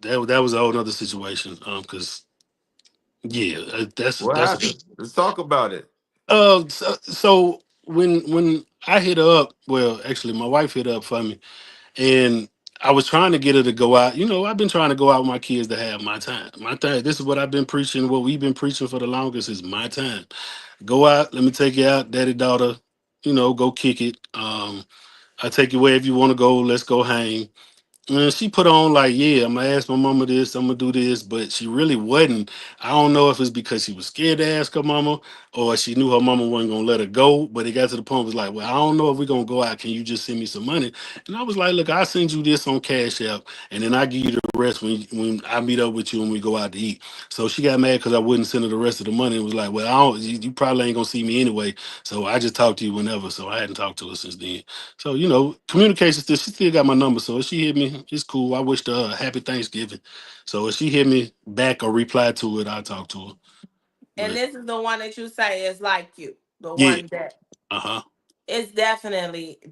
D: that was a whole other situation. Because yeah,
A: what
D: that's
A: happened? Let's talk about it.
D: so when I hit her up, well, actually my wife hit her up for me, and I was trying to get her to go out. I've been trying to go out with my kids to have my time. My time. This is what I've been preaching. What we've been preaching for the longest is my time. Go out. Let me take you out, daddy, daughter. Go kick it. I take you wherever you want to go. Let's go hang. Man, she put on like, yeah, I'm gonna ask my mama this, I'm gonna do this, but she really wasn't. I don't know if it's because she was scared to ask her mama or she knew her mama wasn't gonna let her go. But it got to the point was like, well, I don't know if we're gonna go out. Can you just send me some money? And I was like, look, I'll send you this on Cash App, and then I give you the rest when I meet up with you and we go out to eat. So she got mad because I wouldn't send her the rest of the money and was like, well, I don't. You probably ain't gonna see me anyway. So I just talk to you whenever. So I hadn't talked to her since then. So communication still. She still got my number. So if she hit me, it's cool. I wished her a happy Thanksgiving. So if she hit me back or reply to it, I'll talk to her.
B: And
D: But
B: this is the one that you say is like you. The
D: yeah,
B: one that
D: uh-huh.
B: it's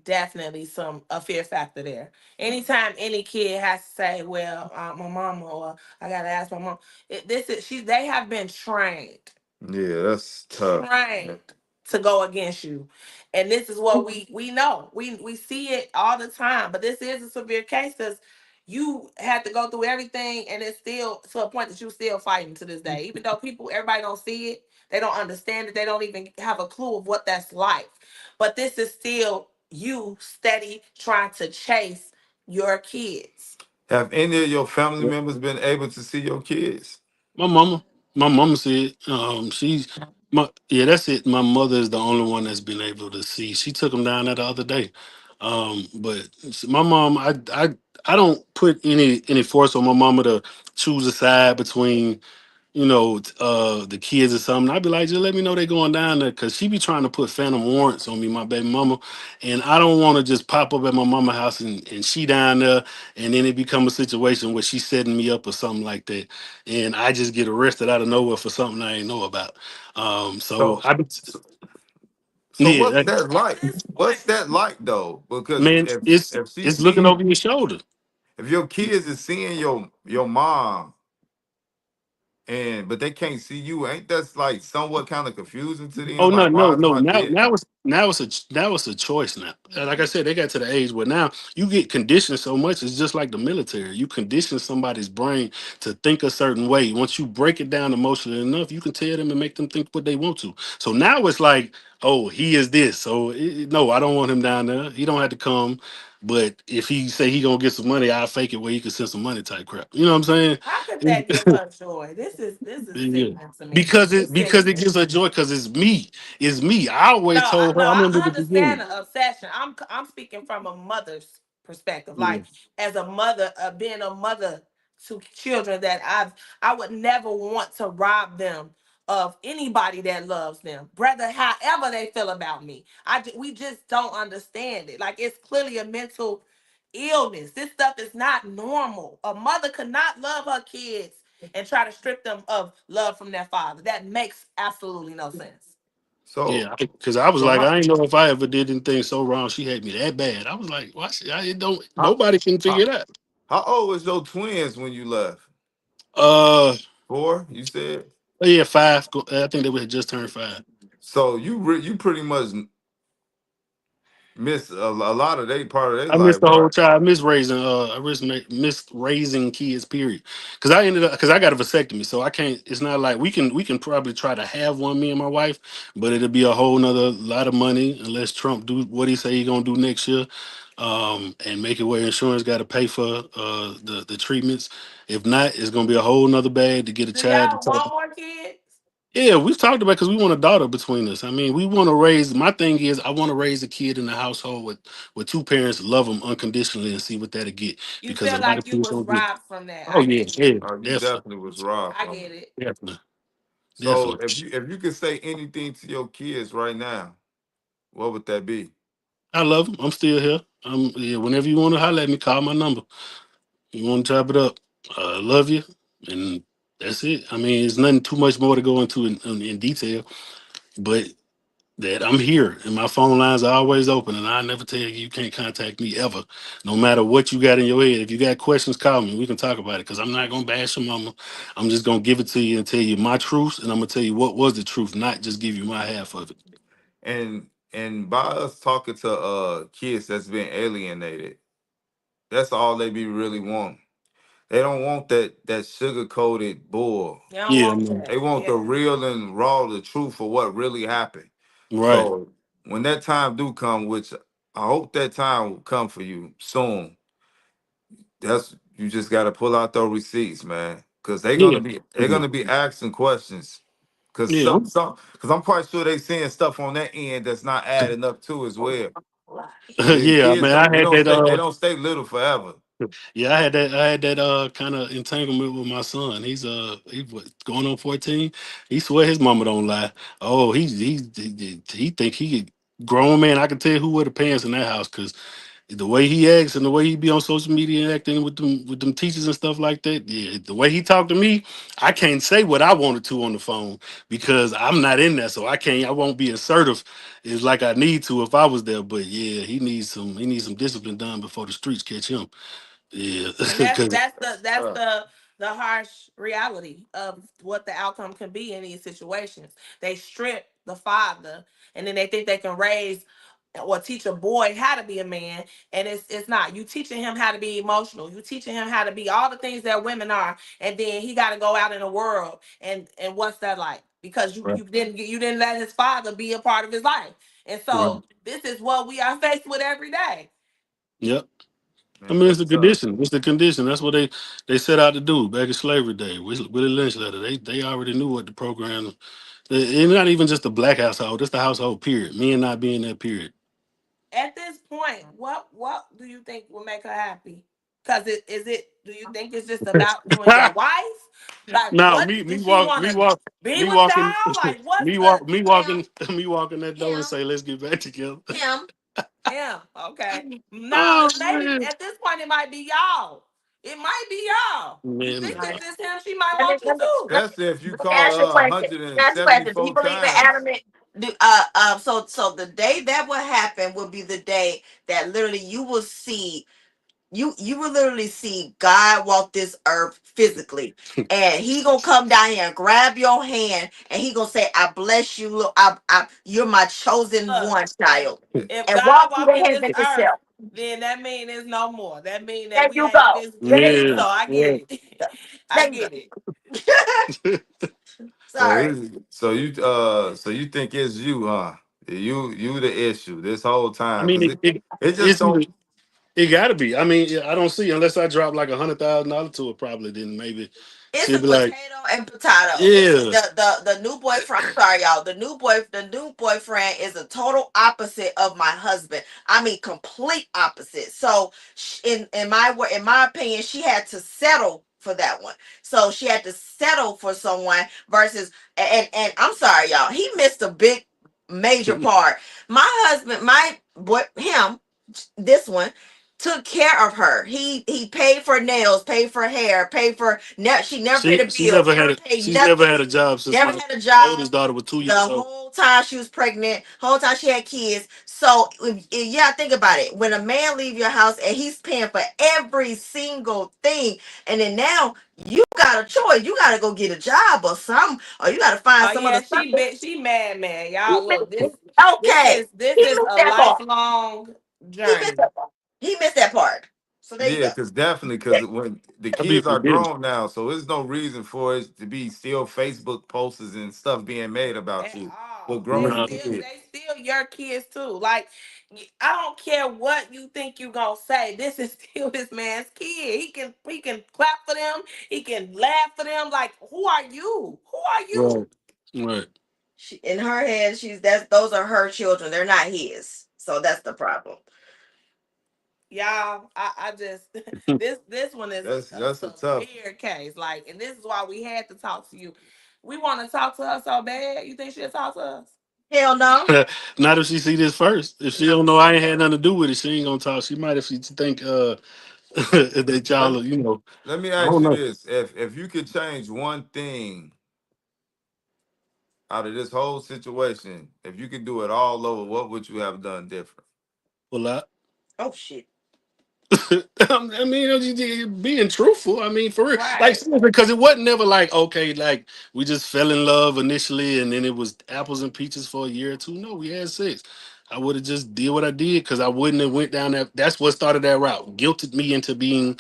B: definitely some a fear factor there. Anytime any kid has to say, "Well, my mama," or "I gotta ask my mom," this is they have been
A: Yeah, that's tough.
B: trained to go against you, and this is what we know. We see it all the time, but this is a severe case because you had to go through everything, and it's still to a point that you still fighting to this day. Even though everybody don't see it, they don't understand it, they don't even have a clue of what that's like. But this is still you steady trying to chase your kids.
A: Have any of your family members been able to see your kids?
D: My mama. My mama said, she's yeah, that's it. My mother is the only one that's been able to see. She took him down there the other day. But my mom, I don't put any force on my mama to choose a side between the kids or something. I'd be like, just let me know they going down there, because she be trying to put phantom warrants on me, my baby mama, and I don't want to just pop up at my mama house and she down there, and then it become a situation where she's setting me up or something like that, and I just get arrested out of nowhere for something I ain't know about. So
A: So,
D: I,
A: so, so
D: yeah,
A: what's that
B: At
A: like?
B: this
A: What's
B: point,
A: that like though? Because
D: man,
A: if she
D: it's looking
A: see
D: over your shoulder.
A: if your kids is seeing your mom and but they can't see you, ain't that's like somewhat kind of confusing to
D: Oh
A: them?
D: no,
A: Like,
D: no,
A: why is
D: no.
A: my
D: Now,
A: kid?
D: now it's a choice now. Like I said, they got to the age where now you get conditioned so much. It's just like the military. You condition somebody's brain to think a certain way. Once you break it down emotionally enough, you can tell them and make them think what they want to. So now it's like, oh, he is this. So no, I don't want him down there. He don't have to come. But if he say he gonna get some money, I'll fake it where he can send some money type crap. You know what I'm
B: how could
D: saying?
B: that give her joy? This is
D: Yeah.
B: sickening to me.
D: Because
B: It's
D: because it
B: sickening.
D: gives her joy, because it's me. It's me. I
B: No,
D: always told her, I remember
B: I
D: at the
B: understand
D: beginning.
B: the obsession. I'm speaking from a mother's perspective.
D: Yeah.
B: Like as a mother, being a mother to children that I would never want to rob them of anybody that loves them, brother. However they feel about me, we just don't understand it. Like it's clearly a mental illness. This stuff is not normal. A mother could not love her kids and try to strip them of love from their father. That makes absolutely no sense.
A: So
D: Yeah. Because I was
A: so
D: like,
A: how
D: I ain't know if I ever did anything so wrong. She hate me that bad. I was like, why it don't
A: how,
D: nobody can figure
A: how,
D: it out.
A: how old was your twins when you left?
D: Uh
A: 4, you said.
D: yeah, five. I think they would just turned 5.
A: So you pretty much miss a lot of they part of their
D: I missed
A: life,
D: the whole
A: right?
D: child. I missed raising. Missed raising kids. Period. Because I ended up because I got a vasectomy, so I can't. It's not like we can probably try to have one, me and my wife, but it'll be a whole nother lot of money unless Trump do what he say he gonna do next year, and make it where insurance got to pay for the treatments. If not, it's gonna be a whole nother bag to get a
B: Do
D: child.
B: y'all want more kids?
D: Yeah, we've talked about, because we want a daughter between us. I mean, we want to raise. My thing is, I want to raise a kid in a household with two parents love them unconditionally and see what that'll get.
B: You
D: Because a
B: feel
D: lot
B: like
D: of
B: you
D: kids
B: was
D: don't get.
B: robbed from that.
D: Oh
B: I
D: yeah,
B: get it.
D: yeah,
A: You
D: definitely,
A: definitely was robbed
B: I
A: from
B: get
A: them.
B: it.
D: definitely,
A: So
D: definitely.
A: if you could say anything to your kids right now, what would that be?
D: I love them. I'm still here. Yeah. Whenever you want to holler at me, call my number. You want to chop it up? I love you, and that's it. I mean, it's nothing too much more to go into in detail, but that I'm here and my phone lines are always open, and I never tell you you can't contact me ever, no matter what you got in your head. If you got questions, call me. We can talk about it, because I'm not gonna bash your mama. I'm just gonna give it to you and tell you my truth, and I'm gonna tell you what was the truth, not just give you my half of it.
A: And by us talking to kids that's been alienated, that's all they be really want. They don't want that sugar coated bull.
B: You don't
D: Yeah,
B: want
D: man.
B: that.
A: They want the
B: Yeah.
A: real and raw, the truth of what really happened.
D: Right.
A: So when that time do come, which I hope that time will come for you soon, that's you just got to pull out those receipts, man, because
D: Yeah.
A: they're gonna be asking questions. Cause
D: Yeah.
A: cause I'm quite sure they seeing stuff on that end that's not adding up to as well. The
D: Yeah,
A: kids
D: man. I had that.
A: they don't stay little forever.
D: Yeah, I had that kind of entanglement with my son. He was going on 14. He swear his mama don't lie. Oh, he think he grown man. I can tell who wear the pants in that house, because the way he acts and the way he be on social media and acting with them teachers and stuff like that. Yeah, the way he talked to me, I can't say what I wanted to on the phone, because I'm not in there, so I won't be assertive as like I need to if I was there. But yeah, he needs some discipline done before the streets catch him. Yeah,
B: And that's
D: because
B: that's the that's
A: Uh,
B: the harsh reality of what the outcome can be in these situations. They strip the father, and then they think they can raise or teach a boy how to be a man, and it's not. You teaching him how to be emotional. You teaching him how to be all the things that women are, and then he got to go out in the world, and what's that like? Because
D: right,
B: you didn't let his father be a part of his life, and
D: right,
B: so this is what we are faced with every day.
D: yep. I
A: man,
D: mean, it's
A: that's
D: the
A: tough.
D: condition. It's the condition. That's what they set out to do back in slavery day. Willie Lynch letter. They already knew what the program. It's not even just the black household. It's the household. Period. Men not being that. Period.
B: At this point, what do you think will make her happy? Cause it is it. Do you think it's just about you and your wife? Like,
D: No,
B: what do she want to be
D: me
B: with
D: walking,
B: y'all? Like, what's
D: me
B: the
D: walk, me walking, me walking that door and say, "Let's get back together."
C: him,
B: him? Okay, no,
D: Oh
B: maybe
D: man,
B: at this point it might be y'all. It might be y'all. You
D: man,
B: think
C: all
B: it's
C: right.
B: just him? She might
C: Let me
B: want you too.
A: Especially if you
C: let me ask
A: call
C: you a
A: her
C: question. Let me ask you a question. Do you
A: 174
C: believe in
A: times.
C: adamant? So the day that will happen will be the day that literally you will see you will literally see God walk this earth physically, and He gonna come down here and grab your hand, and He gonna say, "I bless you, look, you're my chosen
B: Look,
C: one,
B: if
C: child,"
B: if
C: and
B: God
C: walk you
B: walk
C: to
B: in this
C: heaven
B: earth,
C: yourself.
B: then that mean it's no more. That mean that
C: There
B: we
C: you
B: ain't
C: go.
B: visiting
C: There
B: again.
C: you
D: yeah,
B: So
C: go.
B: I get
D: yeah.
B: it. I
C: There you
B: get it.
C: go.
A: So
C: Sorry.
A: so you think it's you, huh? You the issue this whole
D: I
A: time
D: mean,
A: because it just
D: it's
A: don't.
D: it got to be. I mean, yeah, I don't see unless I drop like $100,000 to her. Probably then maybe
C: It's
D: she'll
C: a
D: be like,
C: potato and potato.
D: "Yeah,
C: The new boyfriend. I'm sorry, y'all. The new boyfriend is a total opposite of my husband. I mean, complete opposite. So, in my opinion, she had to settle for that one. So she had to settle for someone versus and I'm sorry, y'all. He missed a big major part. My husband, my boy, him this one took care of her. He paid for nails, paid for hair, paid for she never paid a
D: she
C: bill,
D: never had
C: never
D: a
C: paid
D: she's never
C: nothing.
D: had a job since
C: Never
D: my
C: had a job
D: oldest daughter was 2 years
C: the
D: old."
C: whole time she was pregnant, whole time she had kids. So yeah, think about it. When a man leave your house and he's paying for every single thing, and then now you got a choice. You got to go get a job or something, or you got to find
B: Oh
C: some
B: yeah,
C: other stuff.
B: she mad, man.
C: He
B: Y'all look,
C: missed-
B: this
C: Okay,
B: is this
C: he
B: is
C: missed
B: a
C: that part.
B: lifelong
C: He missed
B: journey.
C: that part. He missed that part. So there you
A: Yeah,
C: go.
A: because definitely, because when the
D: I be
A: kids are
D: forgetting.
A: grown now, so there's no reason for it to be still Facebook posters and stuff being made about
B: At
A: you with
B: all.
A: grown kids.
B: They still your kids too. Like, I don't care what you think you gonna say. This is still this man's kid. He can clap for them. He can laugh for them. Like, who are you? Who are
D: Right,
B: you?
D: right.
C: She in her head, she's that's those are her children. They're not his. So that's the problem.
B: Y'all, I just this one is a
A: That's a tough.
B: severe case. Like, and this is why we had to talk to you. We want to talk to her so bad. You think she'll talk to us?
C: Hell no.
D: Not if she see this first. If she
C: No.
D: don't know I ain't had nothing to do with it, she ain't gonna talk. She might if she think that
A: Let
D: y'all
A: me
D: are,
A: let me
D: I
A: ask
D: don't
A: you
D: know.
A: this: if you could change one thing out of this whole situation, if you could do it all over, what would you have done different?
D: A lot.
C: Oh shit.
D: I mean, being truthful. I mean, for real, like
B: Right.
D: because it wasn't never like okay, like we just fell in love initially, and then it was apples and peaches for a year or two. No, we had sex. I would have just did what I did because I wouldn't have went down that. That's what started that route. Guilted me into being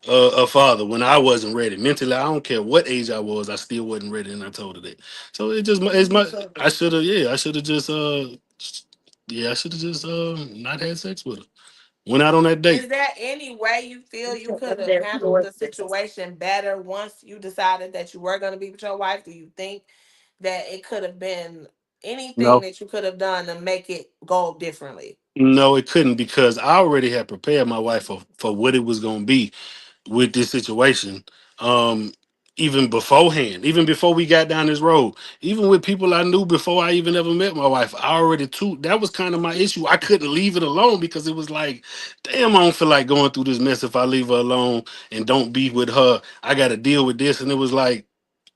D: a father when I wasn't ready mentally. I don't care what age I was, I still wasn't ready, and I told her that. So it's my. I should have. Yeah, I should have just. Yeah, I should have just not had sex with her. Went out on that
B: Is
D: date.
B: there any way you feel you could have handled the situation better once you decided that you were going to be with your wife? Do you think that it could have been anything
D: No,
B: that you could have done to make it go differently?
D: no, it couldn't because I already had prepared my wife for what it was going to be with this situation. Um, even beforehand, even before we got down this road, even with people I knew before I even ever met my wife, I already too. That was kind of my issue. I couldn't leave it alone because it was like, damn, I don't feel like going through this mess if I leave her alone and don't be with her. I got to deal with this, and it was like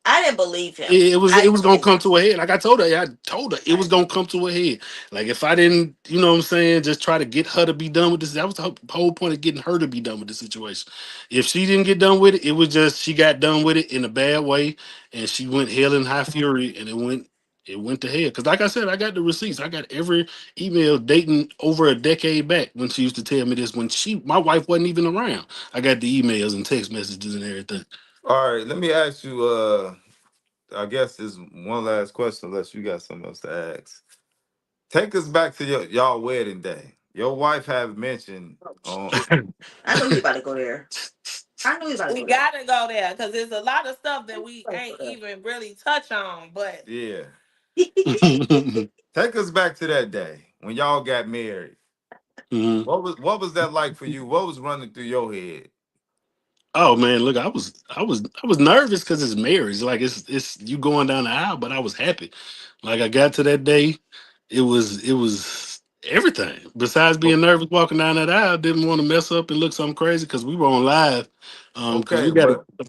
C: I didn't believe him.
D: it
C: I
D: was
C: didn't
D: gonna
C: believe
D: come
C: him.
D: to a head. Like I told her, yeah, I told her it was
C: Right.
D: gonna come to a head. Like if I didn't, you know what I'm saying, just try to get her to be done with this. That was the whole point of getting her to be done with the situation. If she didn't get done with it, it was just she got done with it in a bad way, and she went hell in high fury, and it went to hell. Cause like I said, I got the receipts. I got every email dating over a decade back when she used to tell me this when my wife wasn't even around. I got the emails and text messages and everything.
A: All right, let me ask you. I guess this one last question, unless you got something else to ask. Take us back to y'all wedding day. Your wife have mentioned
C: Oh,
A: on
C: I knew he about to go there. I knew he about to
B: We
C: go there.
B: got to go there because there's a lot of stuff that we ain't even really touch on. But
A: yeah. Take us back to that day when y'all got married.
D: Mhm.
A: What was that like for you? What was running through your head?
D: Oh man, look, I was nervous because it's marriage. Like it's you going down the aisle, but I was happy. Like I got to that day, it was everything. Besides being nervous walking down that aisle, didn't want to mess up and look something crazy because we were on live. Because
A: Okay,
D: we got to.
A: but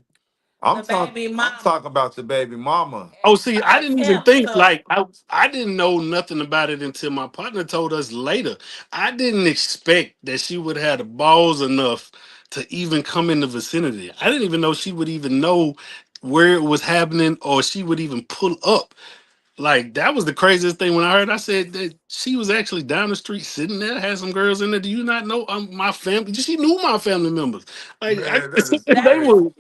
A: I'm
B: The
A: talking.
B: baby
A: I'm
B: mama
A: talking about your baby mama.
D: Oh, see, I didn't even
B: attempt
D: think
B: to.
D: like I didn't know nothing about it until my partner told us later. I didn't expect that she would have the balls enough to even come in the vicinity. I didn't even know she would even know where it was happening or she would even pull up. Like that was the craziest thing when I heard. I said that she was actually down the street sitting there, had some girls in there. Do you not know my family? She knew my family members. Like I,
A: Man, that is
D: they
B: That is
A: crazy.
D: were.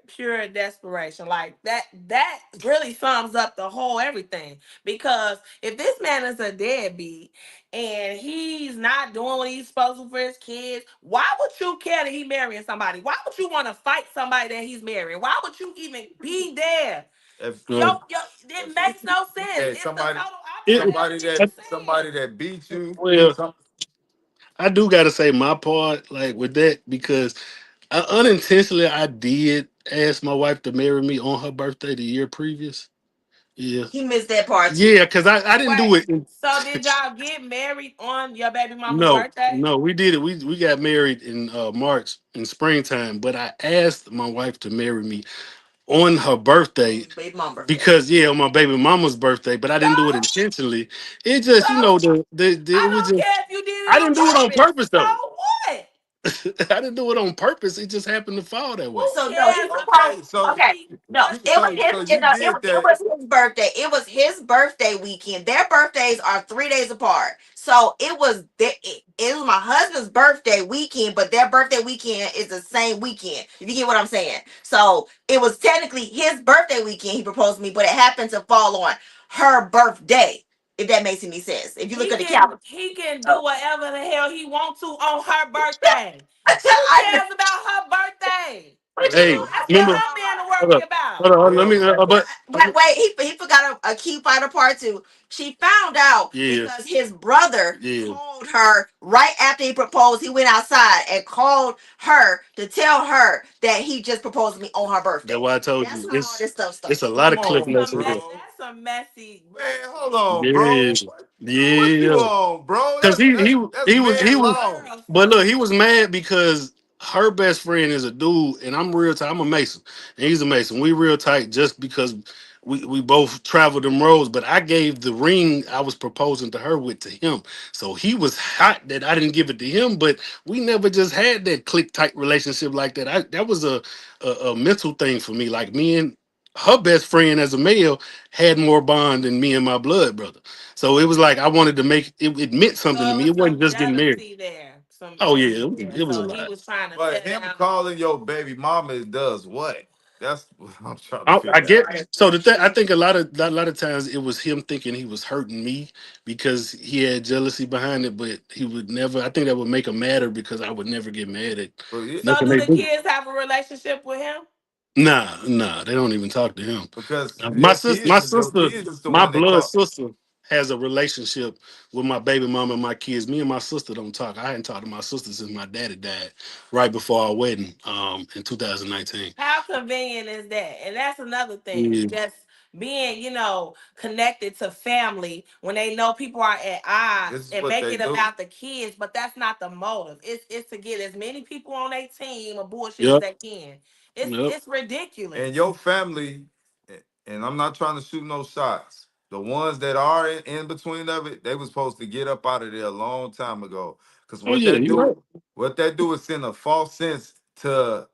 B: pure desperation. Like that really sums up the whole everything. Because if this man is a deadbeat and he's not doing what he's supposed to for his kids, why would you care that he marrying somebody? Why would you want to fight somebody that he's marrying? Why would you even be there?
A: If
B: Yo, it makes no sense.
A: hey
B: It's the
A: somebody,
B: total opposite of
A: somebody
B: everything
A: that
B: you
A: somebody
B: said.
A: that beat you,
D: Well,
A: some
D: I do got to say my part, like with that, because unintentionally I did ask my wife to marry me on her birthday the year previous. Yeah,
C: He missed that part too.
D: yeah, because I didn't do
B: Wait.
D: it.
B: So did y'all get married on your baby mama's
D: No,
B: birthday?
D: no, we did it. We got married in March in springtime, but I asked my wife to marry me on her birthday
C: On baby mom birthday.
D: because yeah, on my baby mama's birthday, but I
B: So,
D: didn't do it intentionally. It just you know
B: so
D: the
B: I
D: it was
B: don't
D: just
B: care if you did it
D: I
B: on
D: didn't do it on
B: purpose.
D: purpose though.
B: So what?
D: I didn't do it on purpose. It just happened to fall that way.
B: Who
C: So no, he
B: cares
C: proposed.
A: okay,
B: about
A: so
C: Okay,
B: he?
C: no,
A: you
C: it was
A: so
C: his.
A: so
C: You
A: you
C: know,
A: did
C: it
A: that.
C: was his birthday. It was his birthday weekend. Their birthdays are 3 days apart. So it was my husband's birthday weekend, but their birthday weekend is the same weekend. If you get what I'm saying. So it was technically his birthday weekend. He proposed to me, but it happened to fall on her birthday. If that makes any sense. If you look at the calendar.
B: He can do
C: So,
B: whatever the hell he want to on her birthday. Who
C: I
B: cares about her birthday?
C: what you
D: Hey,
C: mean?
B: That's what
D: remember?
B: her man to
D: Hold
B: worry
D: up, hold
B: about.
D: on. Let me.
A: Well,
D: But
C: Wait, he forgot a key fighter part two. She found out
D: yeah,
C: because his brother
D: yeah.
C: called her right after he proposed. He went outside and called her to tell her that he just proposed to me on her
D: That's
C: birthday.
D: why I told
C: That's
D: you
C: how all
D: it's
C: this stuff
D: it's a
C: started.
D: lot
A: come
D: of cliff
A: on,
D: notes in here.
A: bro.
B: That's a messy
A: Man, hold on,
D: Yeah,
A: bro. What you
D: yeah.
A: on, bro?
D: Because
A: That's
D: he
A: that's
D: he
A: that's
D: he was he
A: man
D: was,
A: law.
B: girl
D: but look,
B: first.
D: he was mad because her best friend is a dude, and I'm real tight. I'm a Mason, and he's a Mason. We real tight just because we both traveled them roads. But I gave the ring I was proposing to her with to him, so he was hot that I didn't give it to him. But we never just had that click tight relationship like that. That was a mental thing for me. Like me and her best friend as a male had more bond than me and my blood brother. So it was like I wanted to make it, it meant something to
B: So it
D: me.
B: was
D: It wasn't
B: some
D: just getting married.
B: jealousy there.
D: Oh
B: Some
D: yeah,
B: yeah.
D: it was a
B: So he
D: lot.
B: was trying to
A: But
B: tear
A: him
B: down.
A: calling your baby mama does what? That's what I'm trying to
D: I
A: figure
D: get
A: out.
D: so I think a lot of times it was him thinking he was hurting me because he had jealousy behind it, but he would never. I think that would make him madder because I would never get mad at
A: But it,
B: So
D: nothing
B: do
D: they
B: the
D: do.
B: kids have a relationship with him?
D: Nah, they don't even talk to him.
A: because your
D: My
A: kids, your
D: sister,
A: kids is the
D: my
A: one that
D: blood
A: call.
D: sister has a relationship with my baby mama and my kids. Me and my sister don't talk. I hadn't talked to my sister since my daddy died, right before our wedding, in 2019.
B: How convenient is that? And that's another thing.
D: Yeah.
B: Just being, connected to family when they know people are at odds
A: This is
B: and
A: what
B: make
A: they
B: it
A: do.
B: about the kids, but that's not the motive. It's to get as many people on their team of bullshit as
D: Yep.
B: they can. It's
D: Yep.
B: it's ridiculous.
A: And your family, and I'm not trying to shoot no shots. The ones that are in between of it, they was supposed to get up out of there a long time ago. Cause
D: Oh yeah, you right.
A: what that do is send a false sense to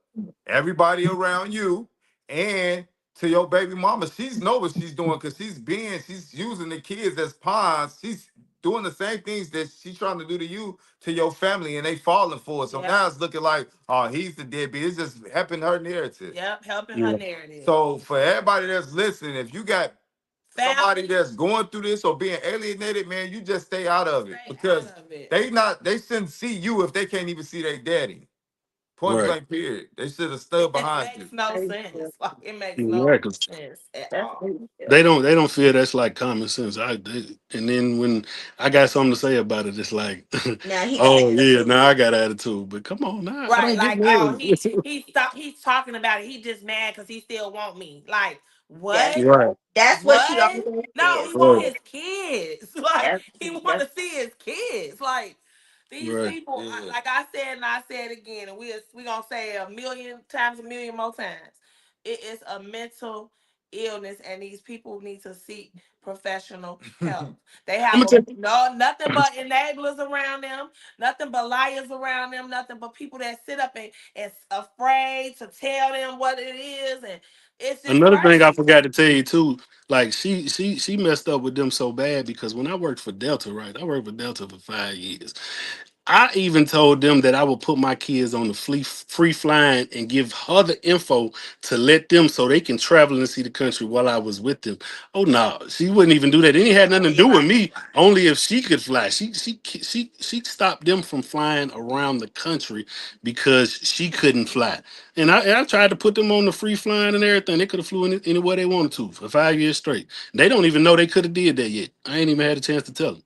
A: everybody around you and to your baby mama. She's know what she's doing because she's using the kids as pawns. She's doing the same things that she's trying to do to you to your family, and they falling for it. So
B: Yep.
A: now it's looking like, oh, he's the deadbeat. It's just helping her narrative.
B: Yep. Helping her
D: Yeah.
B: narrative.
A: So for everybody that's listening, if you got somebody
B: Family,
A: that's going through this or being alienated, man, you just stay out of it
B: stay out
A: because
B: of it.
A: they shouldn't see you if they can't even see their daddy. Point
D: Right.
A: blank. Period. They should have stood
B: It
A: behind you.
B: makes no sense. Like it makes
D: Yeah,
B: no
D: 'cause
B: sense at all.
D: they don't feel that's like common sense. And then when I got something to say about it, it's like,
C: Now he got
D: oh yeah,
C: attitude.
D: now I got attitude. But come on, now I
B: Right,
D: don't get
B: like oh
D: mad.
B: he's talking about it. He just mad because he still want me. Like
C: Yes,
B: what?
D: Right,
C: that's what she
B: What?
C: always
B: No, he
C: says.
B: want
D: right,
B: his kids. Like he want to see his kids. Like these
D: right.
B: people,
A: Yeah.
B: like I said and I said again, and we gonna say a million times, a million more times. It is a mental illness, and these people need to seek professional help. They
D: I'm
B: have
D: gonna tell you,
B: nothing but enablers around them, nothing but liars around them, nothing but people that sit up and afraid to tell them what it is, and it's just
D: another thing I
B: crazy.
D: forgot to tell you too. Like she messed up with them so bad because when I worked for Delta, right? I worked for Delta for 5 years. I even told them that I would put my kids on the free flying and give her the info to let them so they can travel and see the country while I was with them. Oh no, she wouldn't even do that. It ain't had nothing to do with me. Only if she could fly. She stopped them from flying around the country because she couldn't fly. And I tried to put them on the free flying and everything. They could have flew anywhere they wanted to for 5 years straight. They don't even know they could have did that yet. I ain't even had a chance to tell them.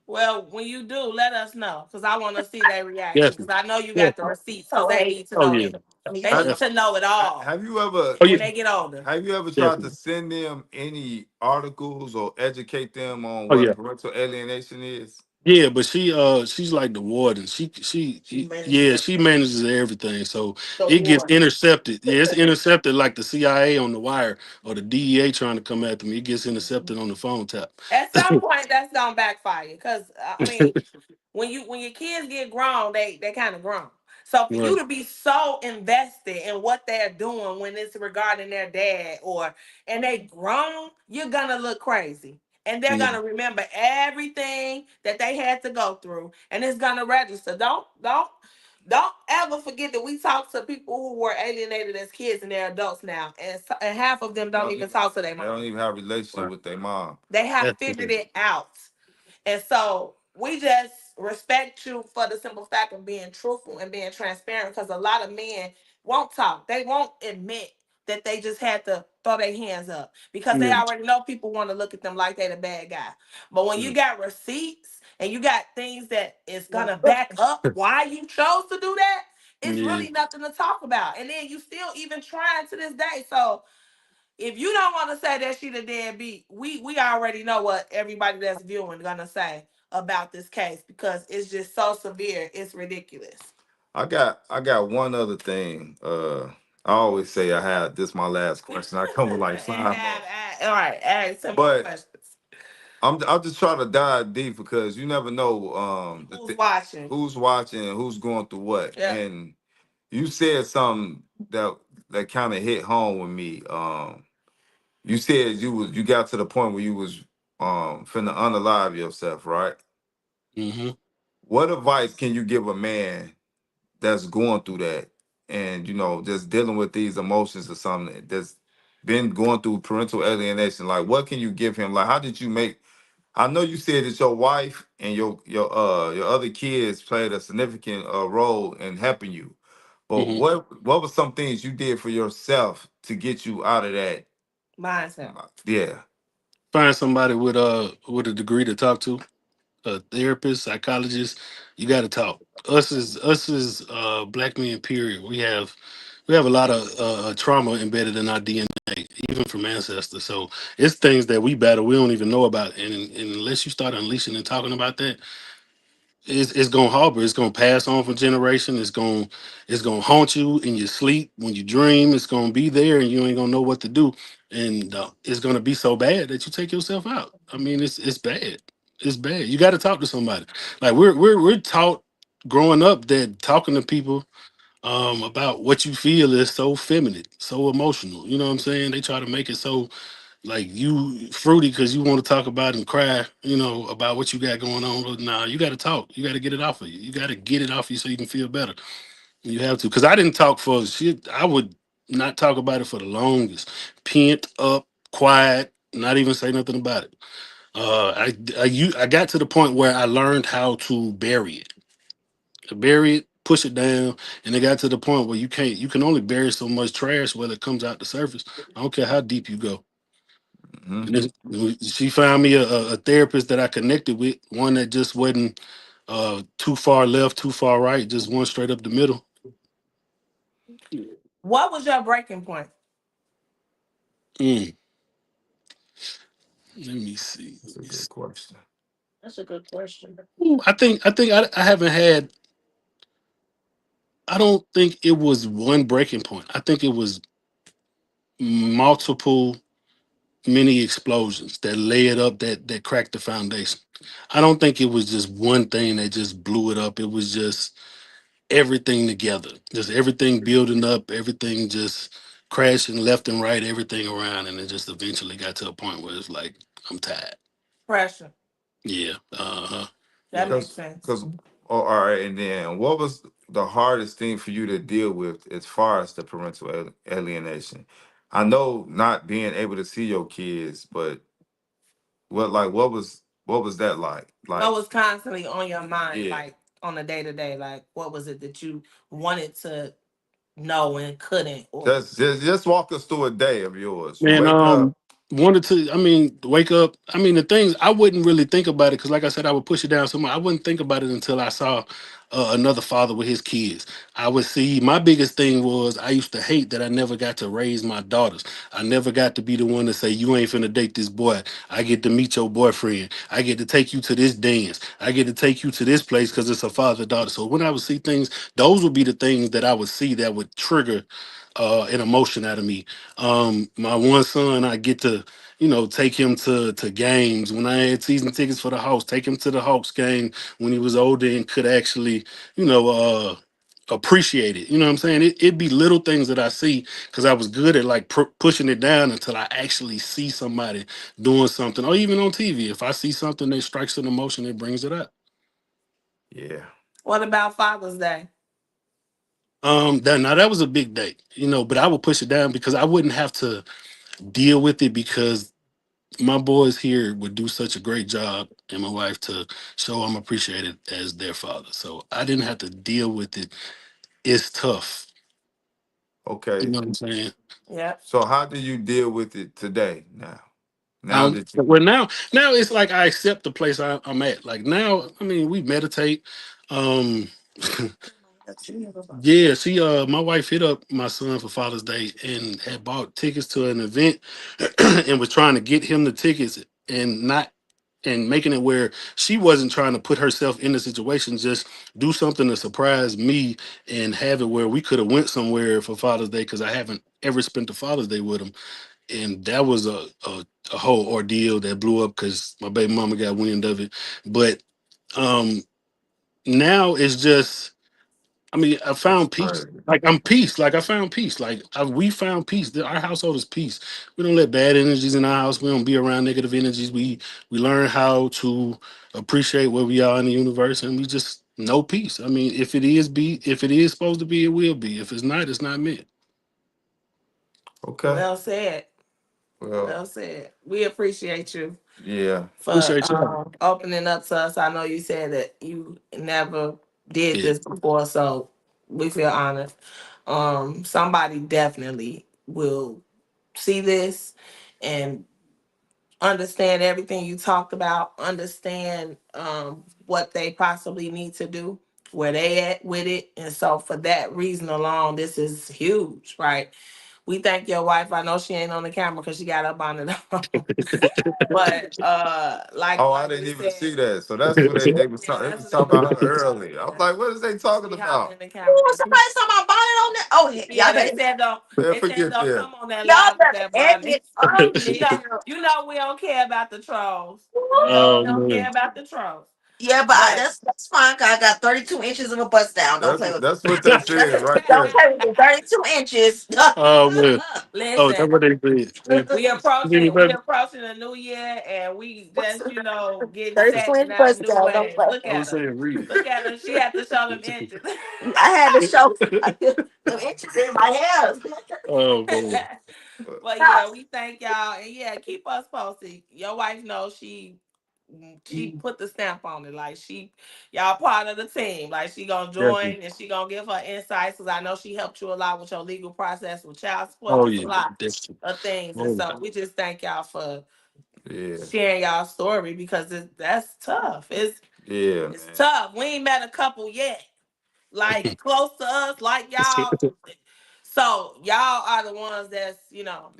B: Well, when you do, let us know because I want to see their reaction because
D: Definitely.
B: I know you
D: Yeah.
B: got the receipts because they need to
D: Oh
B: know
D: yeah.
B: it.
C: Me
B: They
C: too.
B: need
A: Have,
B: to know it all
A: have you ever
D: Oh yeah.
B: when they get older.
A: have you ever tried to
D: Definitely.
A: send them any articles or educate them on
D: Oh
A: what
D: yeah.
A: parental alienation is?
D: Yeah, but she's like the warden.
C: She manages
D: Yeah, she manages everything. So
C: the
D: it gets
C: war.
D: intercepted. Yeah, it's intercepted like the CIA on the wire or the DEA trying to come after me. It gets intercepted on the phone tap.
B: At some point, that's gonna backfire because I mean, when your kids get grown, they kind of grown. So for you
D: Right.
B: to be so invested in what they're doing when it's regarding their dad or and they grown, you're gonna look crazy. And they're
D: Yeah.
B: gonna remember everything that they had to go through, and it's gonna register. Don't ever forget that we talk to people who were alienated as kids and they're adults now, and half of them don't
A: Don't
B: even
A: even
B: talk to their
A: they don't
B: mom.
A: even have a relationship
D: Right.
A: with their mom.
B: They have
D: That's
B: figured
D: crazy.
B: it out. And so we just respect you for the simple fact of being truthful and being transparent because a lot of men won't talk. They won't admit that they just had to throw their hands up because they
D: Yeah.
B: already know people want to look at them like they the bad guy. But when you
D: Yeah.
B: got receipts and you got things that is gonna back up why you chose to do that, it's
D: Yeah.
B: really nothing to talk about. And then you still even trying to this day. So if you don't want to say that she the deadbeat, we already know what everybody that's viewing gonna say about this case because it's just so severe. It's ridiculous.
A: I got one other thing. I always say I had this my last question. I come with like
B: And
A: five more.
B: all right, ask some more
A: But
B: questions.
A: I'm just trying to dive deep because you never know
B: Who's watching?
A: who's watching and who's going through what.
B: Yeah.
A: And you said something that kind of hit home with me. You said you got to the point where you was finna unalive yourself, right?
D: Mm-hmm.
A: What advice can you give a man that's going through that and just dealing with these emotions or something that's been going through parental alienation? Like, what can you give him? Like, how did you make? I know you said that your wife and your other kids played a significant role in helping you, but
D: Mm-hmm.
A: what were some things you did for yourself to get you out of that?
B: Mindset.
A: Yeah.
D: Find somebody with a degree to talk to, a therapist, psychologist. You got to talk. Us as black men. Period. We have a lot of trauma embedded in our DNA, even from ancestors. So it's things that we battle we don't even know about, and unless you start unleashing and talking about that, it's gonna harbor. It's gonna pass on from generation. It's gonna haunt you in your sleep when you dream. It's gonna be there, and you ain't gonna know what to do. And it's gonna be so bad that you take yourself out. I mean, it's bad. It's bad. You got to talk to somebody. Like we're taught growing up that talking to people about what you feel is so feminine, so emotional. You know what I'm saying? They try to make it so like you fruity because you want to talk about and cry, about what you got going on. But nah, you got to talk. You got to get it off of you. You got to get it off you so you can feel better. You have to. Because I didn't talk for shit. I would not talk about it for the longest. Pent up, quiet, not even say nothing about it. I got to the point where I learned how to bury it. push it down, and it got to the point where you can only bury so much trash whether it comes out the surface. I don't care how deep you go.
A: Hmm.
D: And she found me a therapist that I connected with, one that just wasn't too far left, too far right, just one straight up the middle.
B: What was your breaking point?
D: Mm, let me see.
A: That's a good question.
B: That's a good question.
D: Ooh, I haven't had. I don't think it was one breaking point. I think it was multiple mini explosions that layered up that cracked the foundation. I don't think it was just one thing that just blew it up. It was just everything together, just everything building up, everything just crashing left and right, everything around, and it just eventually got to a point where it's like I'm tired.
B: Pressure.
D: Yeah, uh-huh.
B: That
D: Yeah.
B: makes
A: Cause,
B: sense.
A: cause, oh, all right. And then, what was the hardest thing for you to deal with as far as the parental alienation? I know not being able to see your kids, but what was that like?
B: What
A: Like,
B: was constantly on your mind,
A: yeah,
B: like on a day to day? Like, what was it that you wanted to know and couldn't? Or
A: just walk us through a day of yours. You
D: Man,
A: wake up,
D: wanted to. I mean, wake up. I mean, the things I wouldn't really think about it because, like I said, I would push it down so much. I wouldn't think about it until I saw another father with his kids. I would see. My biggest thing was I used to hate that I never got to raise my daughters. I never got to be the one to say you ain't finna date this boy. I get to meet your boyfriend. I get to take you to this dance. I get to take you to this place because it's a father daughter. So when I would see things, those would be the things that I would see that would trigger an emotion out of me. My one son, I get to, take him to games. When I had season tickets for the Hawks, take him to the Hawks game when he was older and could actually, you know, uh, appreciate it. You know what I'm saying? It'd be little things that I see because I was good at like pushing it down until I actually see somebody doing something, or even on TV. If I see something that strikes an emotion, it brings it up.
A: yeah.
B: what about Father's Day?
D: That was a big day, but I would push it down because I wouldn't have to deal with it because my boys here would do such a great job and my wife to show I'm appreciated as their father. So I didn't have to deal with it. It's tough. You
A: Okay.
D: know what I'm saying?
B: Yep.
A: So how do you deal with it today? Now that you,
D: Well, now it's like I accept the place I'm at. Like now, I mean, we meditate. Um, yeah, my wife hit up my son for Father's Day and had bought tickets to an event and was trying to get him the tickets and not and making it where she wasn't trying to put herself in the situation, just do something to surprise me and have it where we could have went somewhere for Father's Day because I haven't ever spent the Father's Day with him. And that was a whole ordeal that blew up because my baby mama got wind of it. But um now it's just, I mean, I
A: that's
D: found peace.
A: crazy.
D: Like I'm peace. Like I found peace. Like we found peace. Our household is peace. We don't let bad energies in our house. We don't be around negative energies. We learn how to appreciate where we are in the universe, and we just know peace. I mean, if it is supposed to be, it will be. If it's not, it's not meant.
A: Okay.
B: Well said.
A: Well,
B: Well said. We appreciate you
A: yeah.
B: for
D: Appreciate you.
B: opening up to us. I know you said that you never did
D: Yeah.
B: this before, so we feel honored. Somebody definitely will see this and understand everything you talked about, understand what they possibly need to do, where they at with it. And so for that reason alone, this is huge, right? We thank your wife. I know she ain't on the camera because she got up on it. But
A: Oh, I
B: like
A: didn't
B: we
A: even
B: said,
A: see that. So that's what they was
B: yeah,
A: talking. They
B: that's
A: was
B: what they
A: talking
B: was
A: about her
B: talking about.
A: earlier. I was
B: Yeah.
A: like, what is they talking
B: She hopped
A: about?
B: in the camera.
C: Oh, somebody saw my bonnet on there. Oh,
B: Yeah,
C: y'all
B: they
C: better,
B: said don't.
A: Man,
B: They said
A: forget
B: don't
A: that.
B: come on that
C: y'all
B: live with
C: better
B: that
C: edit
B: bonnet.
C: on
B: You know,
C: here.
B: we don't care about the trolls. We
D: Oh
B: don't care
D: man.
B: about the trolls.
C: Yeah, but
B: But
C: that's fine. 'Cause I got 32 inches of a bust down. Don't
A: That's
C: play with
A: that's what they said right
C: don't
A: there.
C: play with me. 32 inches.
D: Oh man. Oh, that's
B: listen,
D: what they said.
B: we
D: You hear me,
B: approaching we
D: baby?
B: approaching a new year, and we just getting
C: 32
B: set in
C: inch
B: our
C: bust
B: new
C: down. Don't
B: ways.
C: play.
B: Look
D: I
B: at
D: was
B: her.
D: saying, read
B: Look at her. She had to show them
D: it.
B: inches.
C: I had to show the inches in my hair.
D: Oh man.
B: But yeah, we thank y'all, and yeah, keep us posted. Your wife knows she she put the stamp on it. Like y'all part of the team. Like she gonna
D: Definitely.
B: join and she gonna give her insights because I know she helped you a lot with your legal process with child support,
D: Oh
B: just a
D: yeah,
B: lot
D: that's
B: of things. And
D: oh
B: so we just thank y'all for
A: Yeah.
B: sharing y'all story because that's tough.
A: Yeah,
B: It's
A: man.
B: tough. We ain't met a couple yet, like close to us, like y'all. So y'all are the ones that's,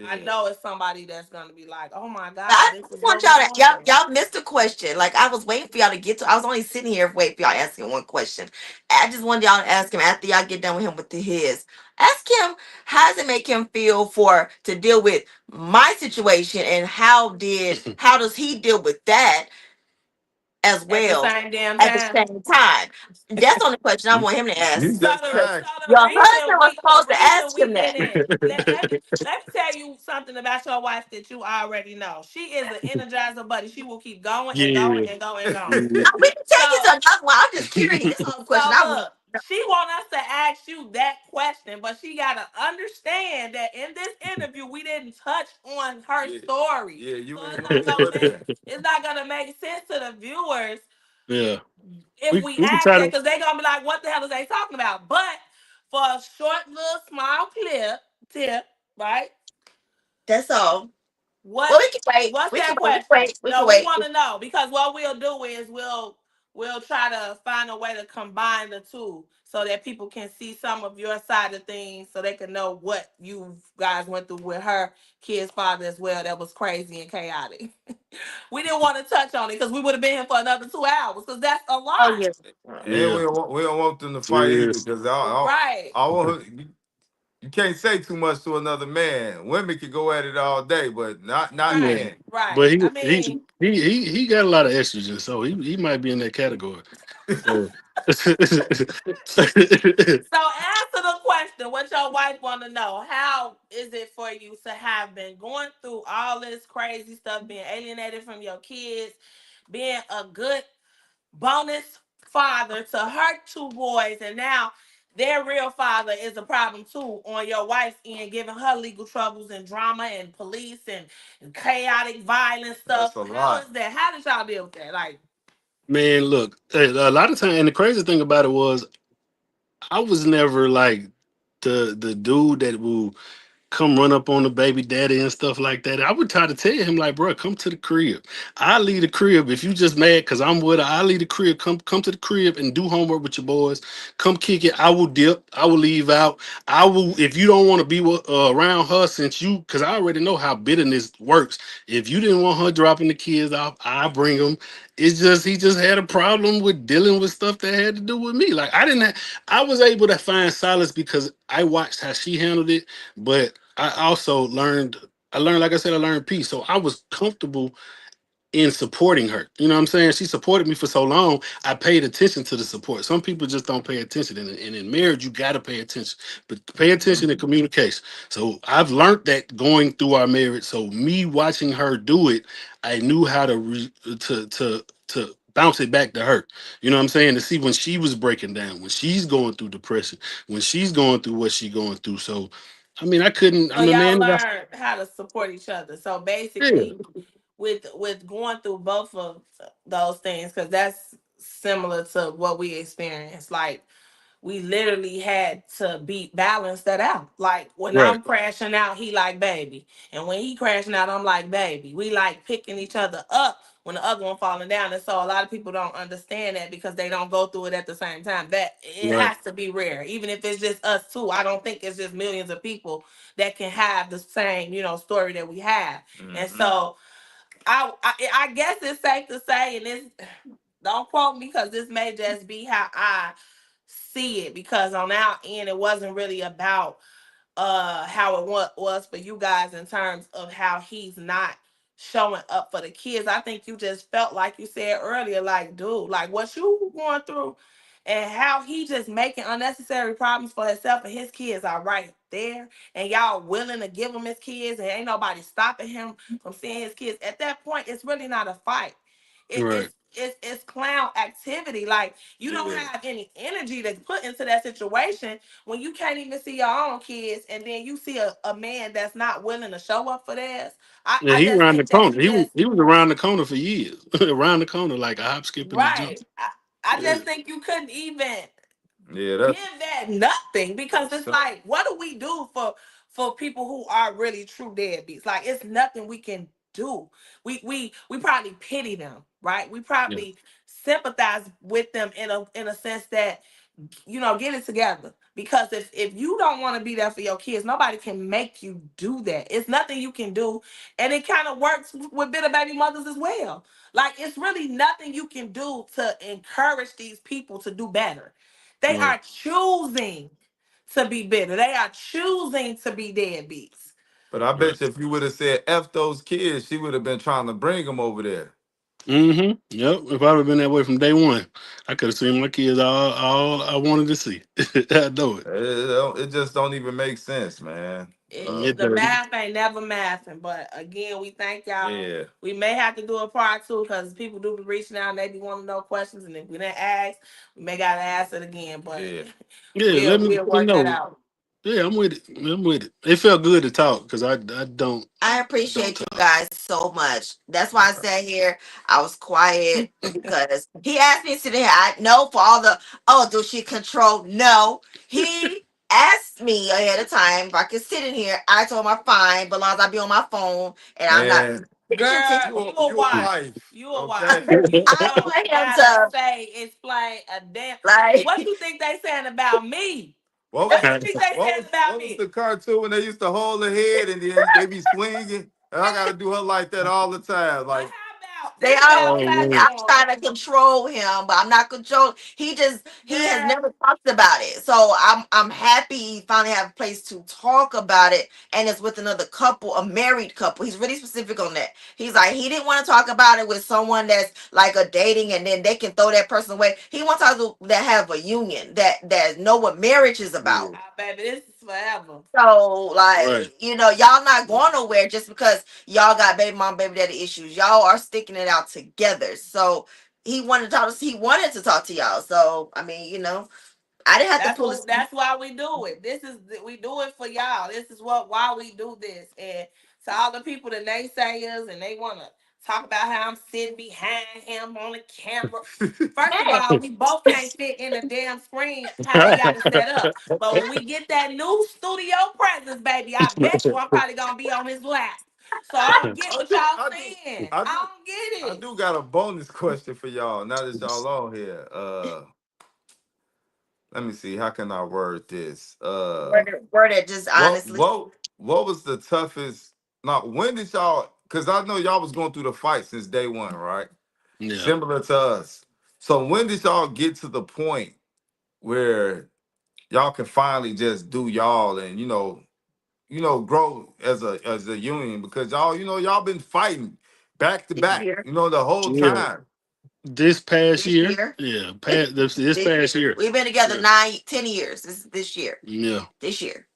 B: I
A: Yeah.
B: know it's somebody that's gonna be like, oh my God,
C: I
B: this is
C: just want
B: what we
C: y'all to
B: going through.
C: y'all missed a question. Like I was waiting for y'all to get to. I was only sitting here waiting for y'all asking one question. I just wanted y'all to ask him after y'all get done with him with his. Ask him how does it make him feel for to deal with my situation and how does he deal with that as
B: At the
C: well
B: same damn
C: at the
B: time.
C: same time. That's the only question I
A: You
C: want him to
A: you
C: ask.
B: So
A: just
B: the
C: Because
B: so
A: asked.
B: the
C: your
B: reason
C: husband was
B: we the
C: supposed to
B: reason
C: ask
B: we
C: him that.
B: didn't let me tell you something about your wife that you already know. She is an energizer buddy. She will keep going and going
D: yeah.
B: and going and going.
D: Yeah.
C: We can take it to
B: So
C: another one. I'm just curious. This is the question
B: so
C: I want.
B: look, she want us to ask you that question, but she gotta understand that in this interview we didn't touch on her
A: Yeah.
B: story.
A: Yeah,
B: So
A: you ain't
B: it's
A: gonna
B: not
A: do
B: gonna
A: it
B: make
A: then.
B: it's not gonna make sense to the viewers
D: Yeah.
B: if we
D: We can
B: ask
D: try
B: that
D: to.
B: because they gonna be like, what the hell is they talking about? But for a short little small tip, right?
C: That's all.
B: What
C: Well, we can wait.
B: what's
C: We can
B: that
C: wait. We can
B: question?
C: wait. We can
B: No, we
C: wait.
B: want to know because what we'll do is we'll try to find a way to combine the two so that people can see some of your side of things so they can know what you guys went through with her kid's father as well. That was crazy and chaotic. We didn't want to touch on it because we would have been here for another 2 hours because that's a
C: Oh
B: lot.
C: yes.
A: And
D: Yeah.
A: we don't want them to fight either
D: Yes.
A: because
B: Right.
A: I want you can't say too much to another man. Women can go at it all day, but not
D: Yeah.
B: Right.
A: men.
B: Right.
D: But
B: I mean,
D: he got a lot of estrogen, so he might be in that category. So
B: so answer the question. What your wife want to know? How is it for you to have been going through all this crazy stuff, being alienated from your kids, being a good bonus father to her two boys, and now their real father is a problem too on your wife's end, giving her legal troubles and drama and police and chaotic violence
A: That's
B: stuff.
A: a
B: How
A: lot.
B: is that? How did y'all deal with that? Like,
D: man, look, a lot of time, and the crazy thing about it was I was never like the dude that will come run up on the baby daddy and stuff like that. I would try to tell him like, bro, come to the crib. I leave the crib if you just mad because I'm with her. I leave the crib. Come to the crib and do homework with your boys. Come kick it. I will dip. I will leave out. I will if you don't want to be around her since you because I already know how bitterness works. If you didn't want her dropping the kids off, I bring them. It's just he just had a problem with dealing with stuff that had to do with me. Like I didn't. I was able to find solace because I watched how she handled it, but I also learned. I learned, like I said, I learned peace. So I was comfortable in supporting her. You know what I'm saying? She supported me for so long. I paid attention to the support. Some people just don't pay attention. And in marriage, you got to pay attention. But pay attention to communication. So I've learned that going through our marriage. So me watching her do it, I knew how to to bounce it back to her. You know what I'm saying? To see when she was breaking down, when she's going through depression, when she's going through what she's going through. So I mean, I couldn't.
B: so
D: I'm a
B: y'all
D: man.
B: learn how to support each other. So
D: Yeah,
B: basically, with going through both of those things, because that's similar to what we experienced. Like we literally had to be balance that out. Like when
D: right,
B: I'm crashing out, he like baby, and when he crashing out, I'm like baby. We like picking each other up when the other one falling down, and so a lot of people don't understand that because they don't go through it at the same time. That it
D: right,
B: has to be rare, even if it's just us two. I don't think it's just millions of people that can have the same story that we have, and
A: Mm-hmm.
B: so I guess it's safe to say, and this don't quote me because this may just be how I see it because on our end it wasn't really about how it was for you guys in terms of how he's not showing up for the kids. I think you just felt like you said earlier, like, dude, like what you going through and how he just making unnecessary problems for himself and his kids are right there. And y'all willing to give him his kids and ain't nobody stopping him from seeing his kids. At that point, it's really not a fight.
D: right.
B: it's clown activity. Like you don't
A: Yeah.
B: have any energy to put into that situation when you can't even see your own kids, and then you see a man that's not willing to show up for theirs.
D: Yeah,
B: I
D: he
B: just
D: around the
B: think that
D: corner.
B: you just
D: He was around the corner for years. Around the corner like a hop, skip, and a jump.
B: right. I
D: Yeah.
B: just think you couldn't even
A: Yeah,
B: give
A: that's
B: that nothing because it's
A: so.
B: like, what do we do for people who are really true deadbeats? Like, it's nothing we can do. We probably pity them, right? We
D: Yeah.
B: probably sympathize with them in a sense that, get it together. Because if you don't want to be there for your kids, nobody can make you do that. It's nothing you can do. And it kind of works with bitter baby mothers as well. Like, it's really nothing you can do to encourage these people to do better. They
D: Right.
B: are choosing to be bitter. They are choosing to be deadbeats.
A: But I
D: Right.
A: bet you if you would have said F those kids, she would have been trying to bring them over there.
D: Mm-hmm. Yep. If I'd have been that way from day one, I could have seen my kids all I wanted to see. I know it.
A: It just don't even make sense, man.
D: It
B: The
D: doesn't.
B: math ain't never mathing, but again, we thank y'all.
A: Yeah,
B: We may have to do a part two because people do be reaching out and they be wanting to know questions, and if we didn't ask, we may gotta ask it again. But
A: yeah.
D: Yeah,
B: we'll
D: let me
B: work that
D: know.
B: out.
D: Yeah, I'm with it. I'm with it. It felt good to talk because
C: I
D: don't
C: appreciate you
D: talk.
C: guys so much. That's why I sat here. I was quiet because he asked me to sit here. I know for all the, oh, does she control? No. He asked me ahead of time if I could sit in here. I told him I'm fine, but as long as I be on my phone and I'm not
A: Man,
C: paying
B: Girl,
C: attention.
B: you a
A: you a
B: wife.
A: wife,
B: You a wife.
A: okay?
B: You
C: I
B: don't
C: want him
B: gotta
C: to
B: say explain a damn. What
C: like
B: you think they saying about me?
A: What
B: What
A: was
B: you think they saying about
A: what was
B: me?
A: the cartoon when they used to hold her head and then they be swinging? And I gotta do her like that all the time.
B: But
A: Like,
B: how about
C: they
B: this? Is
C: always
B: our
D: Oh
C: think
D: man.
C: I'm
B: platform,
C: trying to control him, but I'm not controlling. He has
B: girl.
C: never talked about it. So I'm happy he finally have a place to talk about it, and it's with another couple, a married couple. He's really specific on that. He's like he didn't want to talk about it with someone that's like a dating and then they can throw that person away. He wants to talk to that have a union that know what marriage is about.
A: yeah,
B: Baby, this is forever.
C: So,
D: Right.
C: like, y'all not going nowhere just because y'all got baby mom, baby daddy issues. Y'all are sticking it out together. So he wanted to talk to y'all. So, I mean, I didn't have to pull his
B: That's why we do it. We do it for y'all. This is why we do this. And to all the people, the naysayers, and they want to talk about how I'm sitting behind him on the camera. First of
C: man.
B: all, we both can't fit in the damn screen how we got it set up. But when we get that new studio presence, baby, I bet you I'm probably gonna be on his lap. So I don't get
A: I
B: what
A: do,
B: y'all
A: I do,
B: saying.
A: I
B: I
A: do,
B: don't get
A: I
B: it.
A: do got a bonus question for y'all. Now that y'all on here, let me see. How can I word this?
C: Word it just honestly.
A: What was the toughest? Now, when did y'all? Because I know y'all was going through the fight since day one, right?
D: Yeah.
A: Similar to us. So when did y'all get to the point where y'all can finally just do y'all and grow as a union? Because y'all been fighting back to
C: This
A: back,
C: year.
A: the whole
D: Yeah.
A: time.
D: This past
C: This
D: year.
C: year.
D: Yeah. This
C: This
D: past
C: year.
D: year.
C: We've been together
D: Yeah.
C: 9, 10 years. This year.
D: Yeah.
C: This year.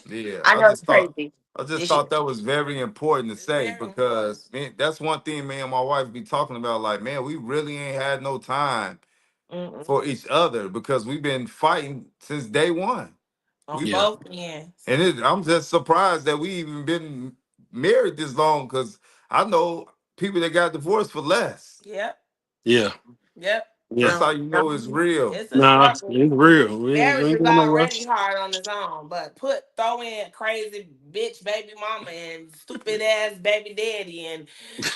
A: Yeah,
C: I know it's crazy.
A: I just
C: This year.
A: thought that was very important to
B: It's
A: say
B: very important.
A: because man, that's one thing me and my wife be talking about. Like, man, we really ain't had no time
C: Mm-mm.
A: for each other because we've been fighting since day one.
B: On
A: We
D: Yeah.
B: both ends.
A: I'm just surprised that we even been married this long because I know people that got divorced for less.
B: Yep.
D: Yeah.
B: Yep.
D: Yeah.
A: That's
C: No.
A: how you
C: No.
A: know it's real.
B: It's a
D: Nah,
B: struggle.
D: it's real. We
B: Marriage
D: ain't
B: is
D: got no
B: already
D: rush.
B: hard on its own, but throw in crazy bitch baby mama and stupid ass baby daddy and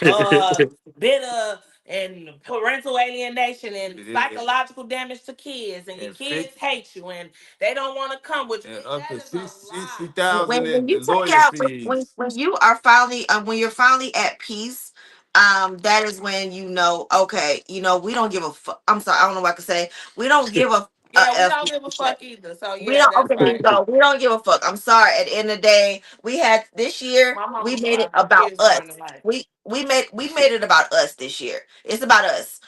B: uh bitter and parental alienation and
A: And,
B: psychological damage to kids, and your
A: and,
B: kids hate you and they don't want to come with you.
A: and up
B: That
A: to
B: is a
A: sixty
B: lot.
A: thousand
C: When you
A: in
C: take
A: lawyer
C: out
A: fees.
C: when you are finally when you're finally at peace, that is when okay, we don't give a fuck. I'm sorry, I don't know what I can say. We don't give a
B: Yeah, we
C: f.
B: don't give a fuck either. So
C: We
B: yeah,
C: don't.
B: that's
C: Okay, there you
B: right.
C: go. We don't give a fuck. I'm sorry. At the end of the day, we had this year.
B: My
C: We
B: mama
C: made it
B: started my
C: about
B: kids
C: us.
B: going to life.
C: We made it about us this year. It's about us.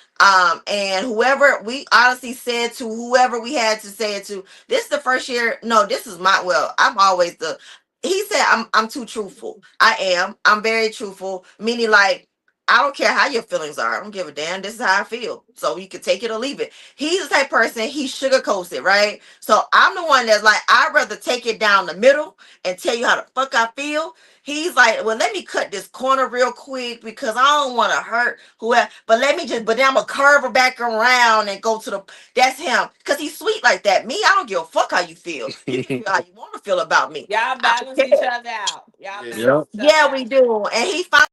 C: And whoever we honestly said to, whoever we had to say it to. This is the first year. No, this is my. Well, I'm always the. He said I'm too truthful. I am. I'm very truthful. Meaning like. I don't care how your feelings are. I don't give a damn. This is how I feel. So you can take it or leave it. He's the type of person, he sugarcoats it, right? So I'm the one that's like, I'd rather take it down the middle and tell you how the fuck I feel. He's like, well, let me cut this corner real quick because I don't want to hurt whoever. But let me just, but then I'm gonna curve her back around and go to the. That's him because he's sweet like that. Me, I don't give a fuck how you feel. You can feel how you want to feel about me.
B: Y'all
C: I don't
B: balance each
C: care.
B: other out. Y'all
A: Yeah.
B: balance
D: Yep.
B: each other
C: Yeah, we
B: out.
C: do. And he finally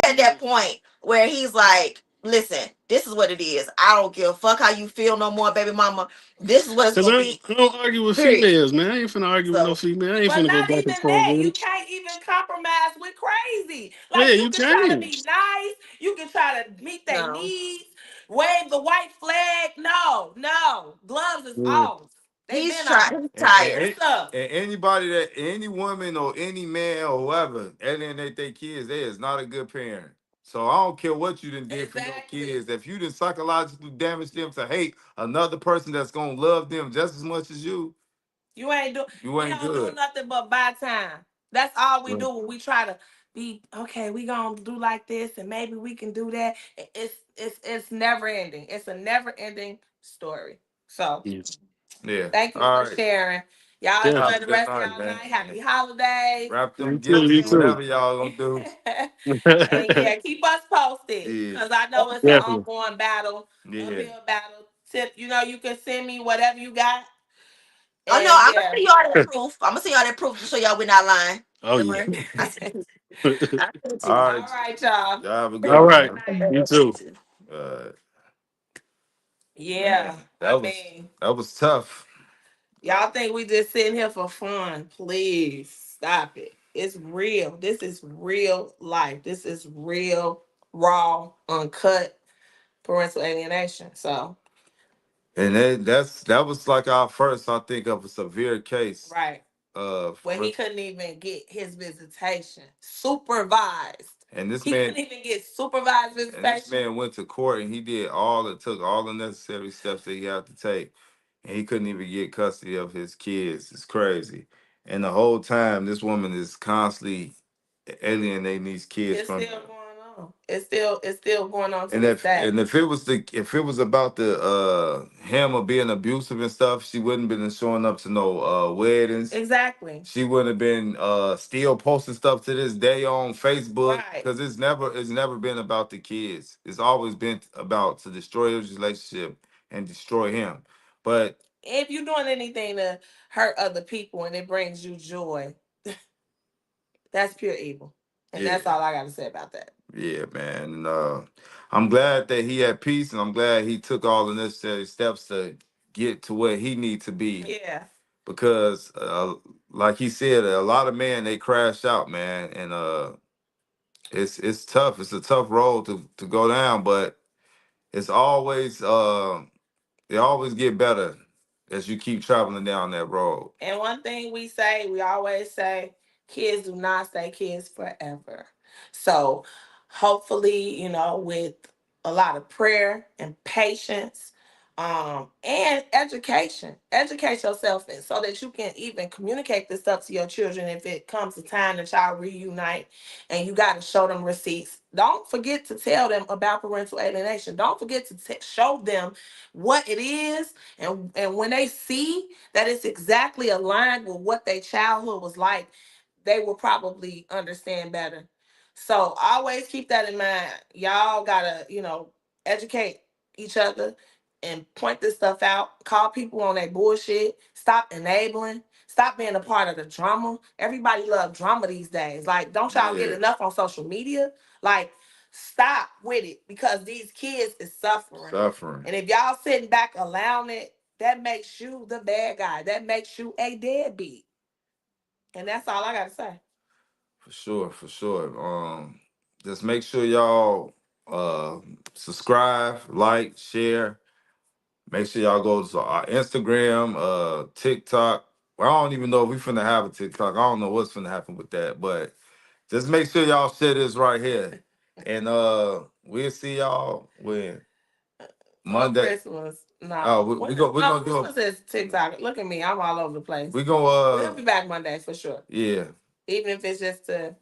C: at that point where he's like, listen, this is what it is. I don't give a fuck how you feel no more, baby mama. This is what it's
D: Cause
C: gonna be.
D: I don't argue with
C: Period.
D: females, man. I ain't finna argue with no
C: So
D: female. I ain't
B: But
D: finna go
B: not
D: back and
B: even
D: forth
B: that.
D: with
B: You
D: it.
B: can't even compromise with crazy.
D: Yeah,
B: Like you
D: you
B: can try to
D: can.
B: be nice. You can try to meet their
C: no.
B: needs. Wave the white flag. No, no. Gloves is
D: Yeah.
B: off. They
C: He's
B: been off.
C: trying he's
A: And,
C: tired.
A: and,
B: Wrist up.
A: and anybody that any woman or any man or whoever alienate their kids, they is not a good parent. So I don't care what you done did for your
B: Exactly.
A: kids. If you done psychologically damage them to hate another person that's gonna love them just as much as
B: You ain't do.
A: you
B: We
A: ain't
B: don't do
A: good.
B: nothing but buy time. That's all we
D: Yeah.
B: do when we try to be okay. We gonna do like this, and maybe we can do that. It's never ending. It's a never ending story. So
D: Yeah.
A: Yeah.
B: thank you
A: All
B: for
A: right.
B: sharing. Y'all
A: Y'all have
B: enjoy
A: a
B: the
A: good
B: rest of
A: night,
B: y'all
A: man.
B: night. Happy holidays.
A: Wrap
D: You
A: them
D: too.
A: gifts
D: You
A: or
D: too.
A: whatever y'all gonna do.
B: And yeah, keep us posted.
A: Yeah.
B: Cause I know it's an
D: Definitely.
B: ongoing battle,
A: Yeah.
B: uphill battle. Tip, you can send me whatever you got.
C: Oh no,
B: And
C: I'm gonna
B: yeah.
C: send y'all that proof. I'm gonna send y'all that proof to show y'all we're not lying.
D: Oh
C: Don't
D: yeah.
C: worry. I sent it. I sent it to
A: All
C: you.
B: All
A: right.
B: right, y'all.
A: Y'all have a good
D: All
B: Have a
A: one,
D: right.
B: good
A: man.
B: night.
D: You too.
A: Uh
B: Yeah,
A: man,
B: I mean,
A: that was tough.
B: y'all think we just sitting here for fun? Please stop it. It's real. This is real life. This is real, raw, uncut parental alienation. So,
A: And that was like our first, I think, of a severe case
B: right.
A: of
B: Where he couldn't even get his visitation supervised.
A: and this
B: He
A: man
B: couldn't even get supervised
A: and this
B: visitation.
A: man went to court and he did took all the necessary steps that he had to take. And he couldn't even get custody of his kids. It's crazy. And the whole time this woman is constantly alienating these kids
B: It's
A: from
B: still
A: him.
B: going on. It's still going on to
A: And
B: this
A: if
B: day.
A: and if it was about the him or being abusive and stuff, she wouldn't been showing up to no weddings.
B: Exactly.
A: She wouldn't have been still posting stuff to this day on Facebook
B: Right.
A: because it's never been about the kids. It's always been about to destroy his relationship and destroy him. But
B: If you're doing anything to hurt other people and it brings you joy, that's pure evil. And
A: yeah,
B: that's all I got to say about that.
A: yeah, man. And, I'm glad that he had peace, and I'm glad he took all the necessary steps to get to where he needs to be
B: Yeah.
A: because, like he said, a lot of men they crash out, man, and it's tough. It's a tough road to go down, but it's always they always get better as you keep traveling down that road.
B: And one thing we always say, kids do not stay kids forever. So hopefully, with a lot of prayer and patience, and education, educate yourself so that you can even communicate this stuff to your children if it comes to time that y'all reunite and you got to show them receipts. Don't forget to tell them about parental alienation. Don't forget to show them what it is, and when they see that it's exactly aligned with what their childhood was like, they will probably understand better. So always keep that in mind. Y'all gotta, educate each other and point this stuff out. Call people on their bullshit. Stop enabling. Stop being a part of the drama. Everybody love drama these days. Like, don't y'all get
A: Yeah,
B: enough on social media? Like, stop with it because these kids is suffering.
A: suffering
B: And if y'all sitting back allowing it, that makes you the bad guy. That makes you a deadbeat. And that's all I gotta say.
A: for sure, for sure. Just make sure y'all subscribe, like, share. Make sure y'all go to our Instagram, TikTok. Well, I don't even know if we finna have a TikTok. I don't know what's finna happen with that, but just make sure y'all share this right here. And we'll see y'all when
B: On
A: Monday.
B: Christmas. No.
A: Oh,
B: When is
A: we're
B: no
A: gonna do
B: Christmas is TikTok. Look at me. I'm all over the place.
A: we gonna
B: We'll be back Monday for sure.
A: yeah.
B: Even if it's just to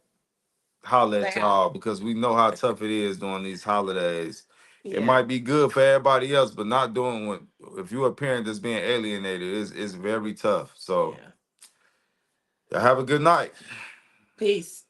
A: holler at
B: Damn.
A: y'all because we know how tough it is during these holidays. It
B: Yeah.
A: might be good for everybody else, but not doing what if you're a parent that's being alienated, it's very tough. So
B: Yeah.
A: y'all have a good night.
B: Peace.